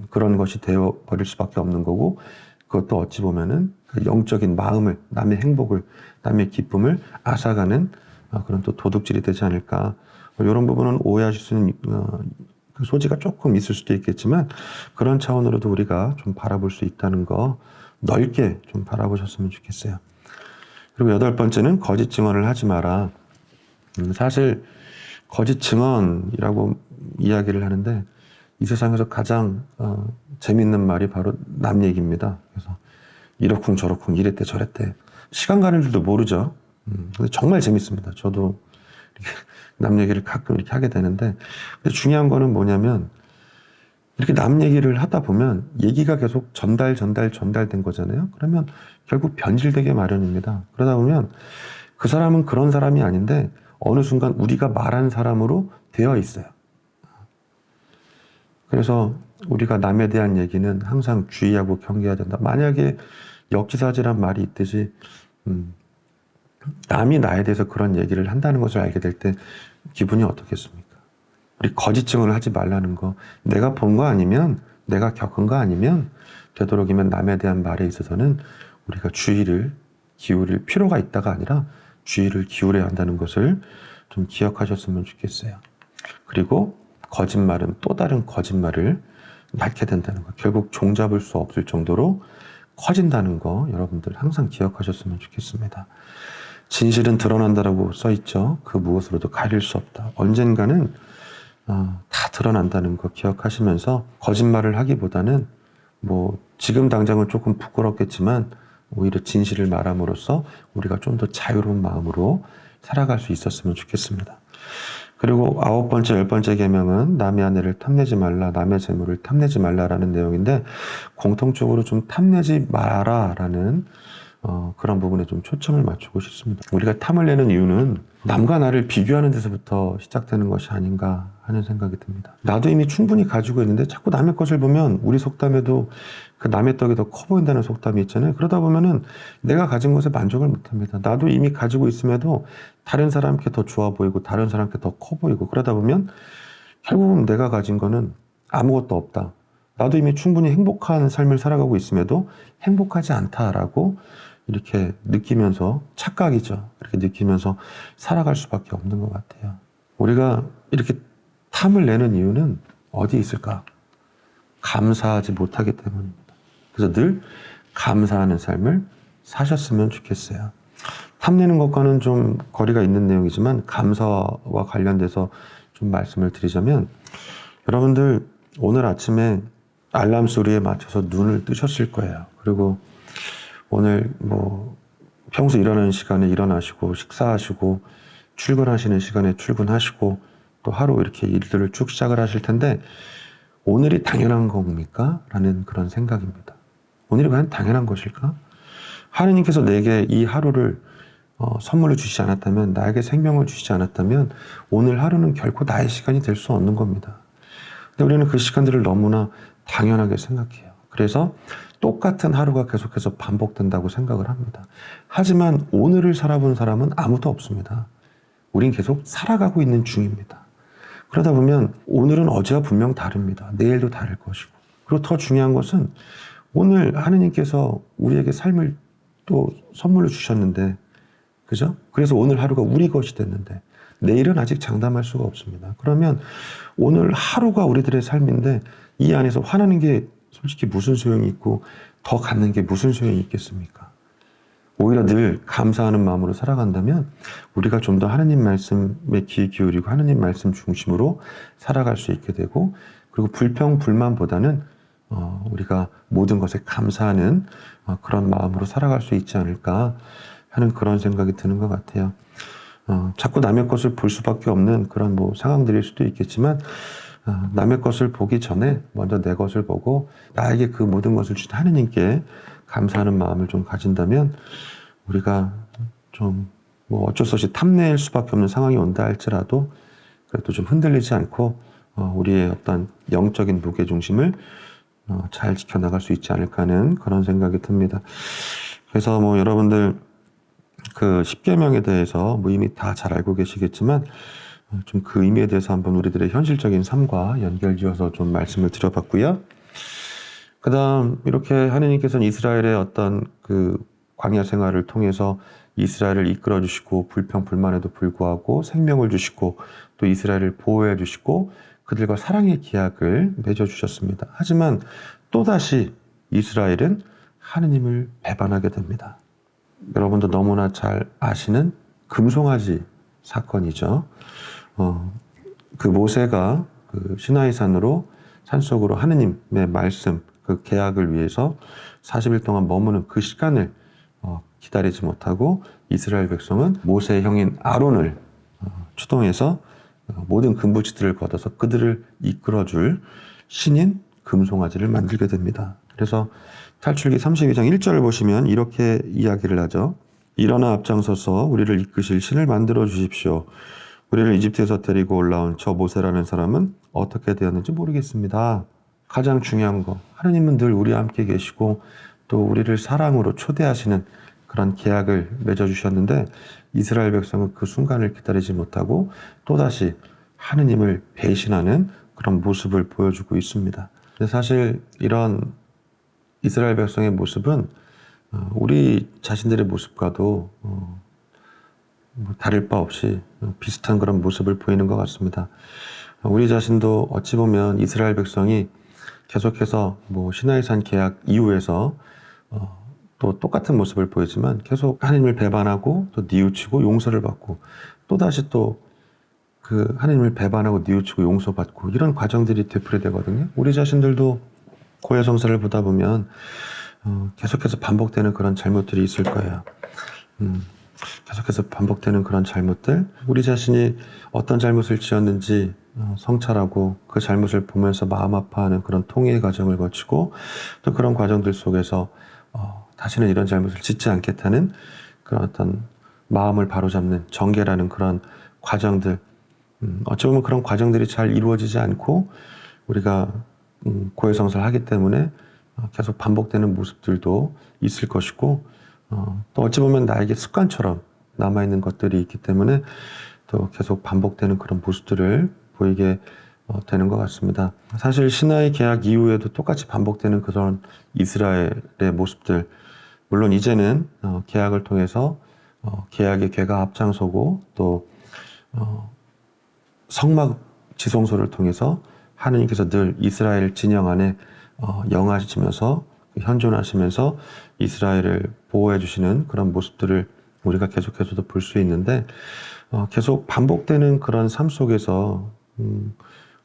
그런 것이 되어 버릴 수밖에 없는 거고, 그것도 어찌 보면은 그 영적인 마음을, 남의 행복을, 남의 기쁨을 앗아가는 그런 또 도둑질이 되지 않을까. 이런 부분은 오해하실 수 있는 그 소지가 조금 있을 수도 있겠지만, 그런 차원으로도 우리가 좀 바라볼 수 있다는 거 넓게 좀 바라보셨으면 좋겠어요. 그리고 8번째는 거짓 증언을 하지 마라. 사실 거짓 증언이라고 이야기를 하는데 이 세상에서 가장 재밌는 말이 바로 남 얘기입니다. 그래서 이러쿵 저러쿵 이랬대 저랬대. 시간 가는 줄도 모르죠. 근데 정말 재밌습니다. 저도 이렇게 남 얘기를 가끔 이렇게 하게 되는데, 근데 중요한 거는 뭐냐면 이렇게 남 얘기를 하다 보면 얘기가 계속 전달된 거잖아요. 그러면 결국 변질되게 마련입니다. 그러다 보면 그 사람은 그런 사람이 아닌데 어느 순간 우리가 말한 사람으로 되어 있어요. 그래서 우리가 남에 대한 얘기는 항상 주의하고 경계해야 된다. 만약에 역지사지란 말이 있듯이 남이 나에 대해서 그런 얘기를 한다는 것을 알게 될 때 기분이 어떻겠습니까? 우리 거짓 증언을 하지 말라는 거, 내가 본 거 아니면, 내가 겪은 거 아니면 되도록이면 남에 대한 말에 있어서는 우리가 주의를 기울일 필요가 있다가 아니라 주의를 기울여야 한다는 것을 좀 기억하셨으면 좋겠어요. 그리고 거짓말은 또 다른 거짓말을 낳게 된다는 거, 결국 종잡을 수 없을 정도로 커진다는 거 여러분들 항상 기억하셨으면 좋겠습니다. 진실은 드러난다라고 써있죠. 그 무엇으로도 가릴 수 없다. 언젠가는 다 드러난다는 거 기억하시면서 거짓말을 하기보다는 뭐 지금 당장은 조금 부끄럽겠지만 오히려 진실을 말함으로써 우리가 좀 더 자유로운 마음으로 살아갈 수 있었으면 좋겠습니다. 그리고 9번째, 10번째 계명은 남의 아내를 탐내지 말라, 남의 재물을 탐내지 말라라는 내용인데 공통적으로 좀 탐내지 마라라는 그런 부분에 좀 초점을 맞추고 싶습니다. 우리가 탐을 내는 이유는 남과 나를 비교하는 데서부터 시작되는 것이 아닌가 하는 생각이 듭니다. 나도 이미 충분히 가지고 있는데 자꾸 남의 것을 보면 우리 속담에도 그 남의 떡이 더 커 보인다는 속담이 있잖아요. 그러다 보면은 내가 가진 것에 만족을 못합니다. 나도 이미 가지고 있음에도 다른 사람께 더 좋아 보이고 다른 사람께 더 커 보이고 그러다 보면 결국은 내가 가진 거는 아무것도 없다. 나도 이미 충분히 행복한 삶을 살아가고 있음에도 행복하지 않다라고 이렇게 느끼면서 착각이죠. 이렇게 느끼면서 살아갈 수밖에 없는 것 같아요. 우리가 이렇게 탐을 내는 이유는 어디에 있을까? 감사하지 못하기 때문입니다. 그래서 늘 감사하는 삶을 사셨으면 좋겠어요. 탐내는 것과는 좀 거리가 있는 내용이지만 감사와 관련돼서 좀 말씀을 드리자면 여러분들 오늘 아침에 알람 소리에 맞춰서 눈을 뜨셨을 거예요. 그리고 오늘 뭐 평소 일어나는 시간에 일어나시고 식사하시고 출근하시는 시간에 출근하시고 또 하루 이렇게 일들을 쭉 시작을 하실 텐데 오늘이 당연한 겁니까? 라는 그런 생각입니다. 오늘이 과연 당연한 것일까? 하느님께서 내게 이 하루를 선물로 주시지 않았다면, 나에게 생명을 주시지 않았다면 오늘 하루는 결코 나의 시간이 될 수 없는 겁니다. 근데 우리는 그 시간들을 너무나 당연하게 생각해요. 그래서 똑같은 하루가 계속해서 반복된다고 생각을 합니다. 하지만 오늘을 살아본 사람은 아무도 없습니다. 우린 계속 살아가고 있는 중입니다. 그러다 보면 오늘은 어제와 분명 다릅니다. 내일도 다를 것이고. 그리고 더 중요한 것은 오늘 하느님께서 우리에게 삶을 또 선물로 주셨는데, 그죠? 그래서 오늘 하루가 우리 것이 됐는데 내일은 아직 장담할 수가 없습니다. 그러면 오늘 하루가 우리들의 삶인데 이 안에서 화나는 게 솔직히 무슨 소용이 있고 더 갖는 게 무슨 소용이 있겠습니까? 오히려 늘 감사하는 마음으로 살아간다면 우리가 좀 더 하느님 말씀에 귀 기울이고 하느님 말씀 중심으로 살아갈 수 있게 되고, 그리고 불평, 불만보다는 우리가 모든 것에 감사하는 그런 마음으로 살아갈 수 있지 않을까 하는 그런 생각이 드는 것 같아요. 자꾸 남의 것을 볼 수밖에 없는 그런 뭐 상황들일 수도 있겠지만 남의 것을 보기 전에 먼저 내 것을 보고 나에게 그 모든 것을 주신 하느님께 감사하는 마음을 좀 가진다면 우리가 좀 뭐 어쩔 수 없이 탐낼 수밖에 없는 상황이 온다 할지라도 그래도 좀 흔들리지 않고 우리의 어떤 영적인 무게중심을 잘 지켜나갈 수 있지 않을까 하는 그런 생각이 듭니다. 그래서 뭐 여러분들 그 10계명에 대해서 뭐 이미 다 잘 알고 계시겠지만 좀 그 의미에 대해서 한번 우리들의 현실적인 삶과 연결지어서 좀 말씀을 드려봤고요. 그 다음 이렇게 하느님께서는 이스라엘의 어떤 그 광야 생활을 통해서 이스라엘을 이끌어 주시고 불평 불만에도 불구하고 생명을 주시고 또 이스라엘을 보호해 주시고 그들과 사랑의 기약을 맺어 주셨습니다. 하지만 또다시 이스라엘은 하느님을 배반하게 됩니다. 여러분도 너무나 잘 아시는 금송아지 사건이죠. 그 모세가 그 시나이산으로 산속으로 하느님의 말씀, 그 계약을 위해서 40일 동안 머무는 그 시간을 기다리지 못하고 이스라엘 백성은 모세의 형인 아론을 추동해서 모든 금부치들을 걷어서 그들을 이끌어줄 신인 금송아지를 만들게 됩니다. 그래서 탈출기 32장 1절을 보시면 이렇게 이야기를 하죠. 일어나 앞장서서 우리를 이끄실 신을 만들어 주십시오. 우리를 이집트에서 데리고 올라온 저 모세라는 사람은 어떻게 되었는지 모르겠습니다. 가장 중요한 거, 하느님은 늘 우리와 함께 계시고 또 우리를 사랑으로 초대하시는 그런 계약을 맺어주셨는데 이스라엘 백성은 그 순간을 기다리지 못하고 또다시 하느님을 배신하는 그런 모습을 보여주고 있습니다. 근데 사실 이런 이스라엘 백성의 모습은 우리 자신들의 모습과도 다를 바 없이 비슷한 그런 모습을 보이는 것 같습니다. 우리 자신도 어찌 보면 이스라엘 백성이 계속해서 시나이산 계약 이후에서 또 똑같은 모습을 보이지만 계속 하나님을 배반하고 또 뉘우치고 용서를 받고 또다시 또 그 하나님을 배반하고 뉘우치고 용서받고 이런 과정들이 되풀이되거든요. 우리 자신들도 고해성사를 보다 보면 계속해서 반복되는 그런 잘못들이 있을 거예요. 계속해서 반복되는 그런 잘못들, 우리 자신이 어떤 잘못을 지었는지 성찰하고 그 잘못을 보면서 마음 아파하는 그런 통회의 과정을 거치고 또 그런 과정들 속에서 다시는 이런 잘못을 짓지 않겠다는 그런 어떤 마음을 바로잡는 정결하는 그런 과정들, 어찌 보면 그런 과정들이 잘 이루어지지 않고 우리가 고해성사를 하기 때문에 계속 반복되는 모습들도 있을 것이고 또 어찌 보면 나에게 습관처럼 남아있는 것들이 있기 때문에 또 계속 반복되는 그런 모습들을 보이게 되는 것 같습니다. 사실 시나이 계약 이후에도 똑같이 반복되는 그런 이스라엘의 모습들, 물론 이제는 계약을 통해서 계약의 궤가 앞장서고 또 성막 지성소를 통해서 하느님께서 늘 이스라엘 진영 안에 영하시면서 현존하시면서 이스라엘을 보호해 주시는 그런 모습들을 우리가 계속해서도 볼 수 있는데 계속 반복되는 그런 삶 속에서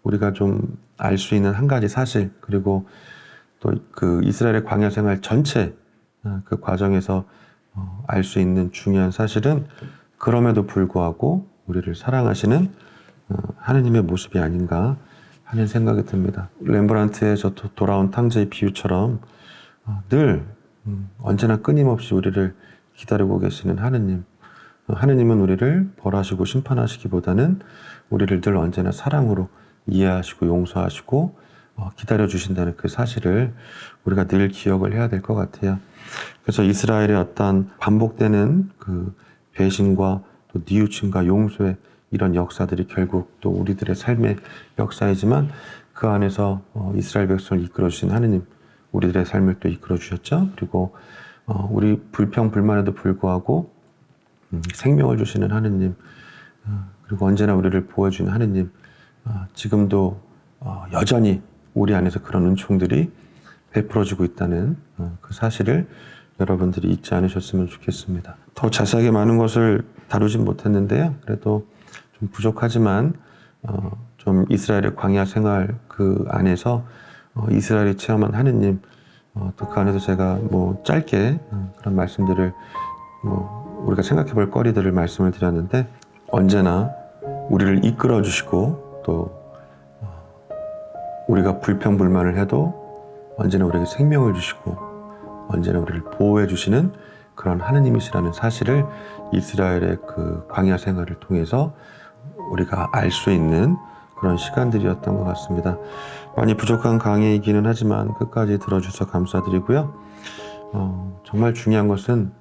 우리가 좀 알 수 있는 한 가지 사실, 그리고 또 그 이스라엘의 광야 생활 전체 그 과정에서 알 수 있는 중요한 사실은 그럼에도 불구하고 우리를 사랑하시는 하느님의 모습이 아닌가 하는 생각이 듭니다. 렘브란트의 저 돌아온 탕자의 비유처럼 늘 언제나 끊임없이 우리를 기다리고 계시는 하느님, 하느님은 우리를 벌하시고 심판하시기보다는 우리를 늘 언제나 사랑으로 이해하시고 용서하시고 기다려주신다는 그 사실을 우리가 늘 기억을 해야 될 것 같아요. 그래서 이스라엘의 어떤 반복되는 그 배신과 또 뉘우침과 용서의 이런 역사들이 결국 또 우리들의 삶의 역사이지만 그 안에서 이스라엘 백성을 이끌어주신 하느님, 우리들의 삶을 또 이끌어주셨죠. 그리고 우리 불평, 불만에도 불구하고 생명을 주시는 하느님, 그리고 언제나 우리를 보호해주는 하느님, 지금도 여전히 우리 안에서 그런 은총들이 베풀어지고 있다는 그 사실을 여러분들이 잊지 않으셨으면 좋겠습니다. 더 자세하게 많은 것을 다루진 못했는데요. 그래도 좀 부족하지만 좀 이스라엘의 광야 생활 그 안에서 이스라엘이 체험한 하느님, 또 그 안에서 제가 짧게 그런 말씀들을 우리가 생각해 볼 거리들을 말씀을 드렸는데 언제나 우리를 이끌어 주시고 또 우리가 불평불만을 해도 언제나 우리에게 생명을 주시고 언제나 우리를 보호해 주시는 그런 하느님이시라는 사실을 이스라엘의 그 광야 생활을 통해서 우리가 알 수 있는 그런 시간들이었던 것 같습니다. 많이 부족한 강의이기는 하지만 끝까지 들어주셔서 감사드리고요. 정말 중요한 것은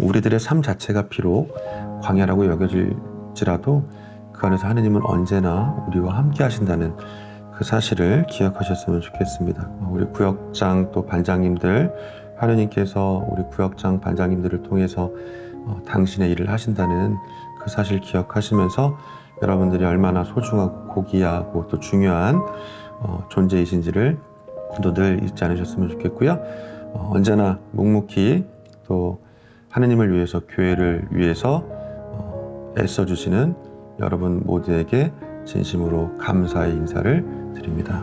우리들의 삶 자체가 비록 광야라고 여겨질지라도 그 안에서 하느님은 언제나 우리와 함께 하신다는 그 사실을 기억하셨으면 좋겠습니다. 우리 구역장 또 반장님들, 하느님께서 우리 구역장 반장님들을 통해서 당신의 일을 하신다는 그 사실 기억하시면서 여러분들이 얼마나 소중하고 고귀하고 또 중요한 존재이신지를 또 늘 잊지 않으셨으면 좋겠고요. 언제나 묵묵히 또 하느님을 위해서, 교회를 위해서 애써주시는 여러분 모두에게 진심으로 감사의 인사를 드립니다.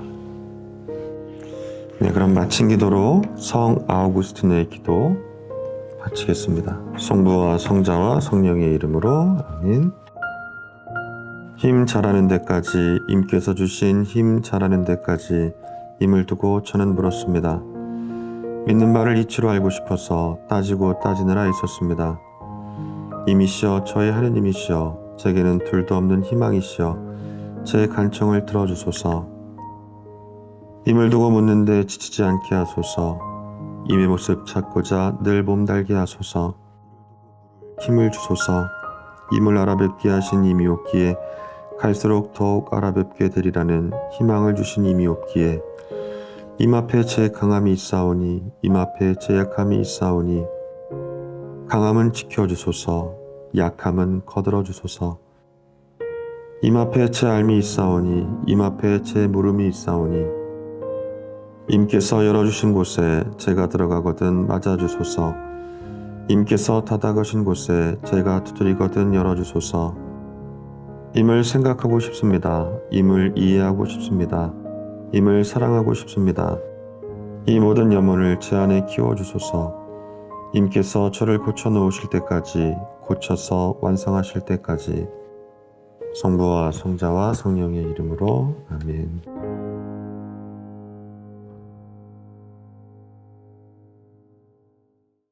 네, 그럼 마친 기도로 성 아우구스티노의 기도 마치겠습니다. 성부와 성자와 성령의 이름으로 아멘. 힘 자라는 데까지, 임께서 주신 힘 자라는 데까지 힘을 두고 저는 물었습니다. 믿는 바를 이치로 알고 싶어서 따지고 따지느라 있었습니다. 이미시여 저의 하느님이시여 제게는 둘도 없는 희망이시여 제 간청을 들어주소서. 힘을 두고 묻는데 지치지 않게 하소서. 임의 모습 찾고자 늘 몸달게 하소서. 힘을 주소서. 임을 알아뵙게 하신 이미 없기에 갈수록 더욱 알아뵙게 되리라는 희망을 주신 이미 없기에 임 앞에 제 강함이 있사오니 임 앞에 제 약함이 있사오니 강함은 지켜주소서. 약함은 거들어 주소서. 임 앞에 제 알미 있사오니 임 앞에 제 물음이 있사오니 임께서 열어주신 곳에 제가 들어가거든 맞아주소서. 임께서 닫아거신 곳에 제가 두드리거든 열어주소서. 임을 생각하고 싶습니다. 임을 이해하고 싶습니다. 임을 사랑하고 싶습니다. 이 모든 염원을 제 안에 키워주소서. 임께서 저를 고쳐놓으실 때까지, 고쳐서 완성하실 때까지. 성부와 성자와 성령의 이름으로 아멘.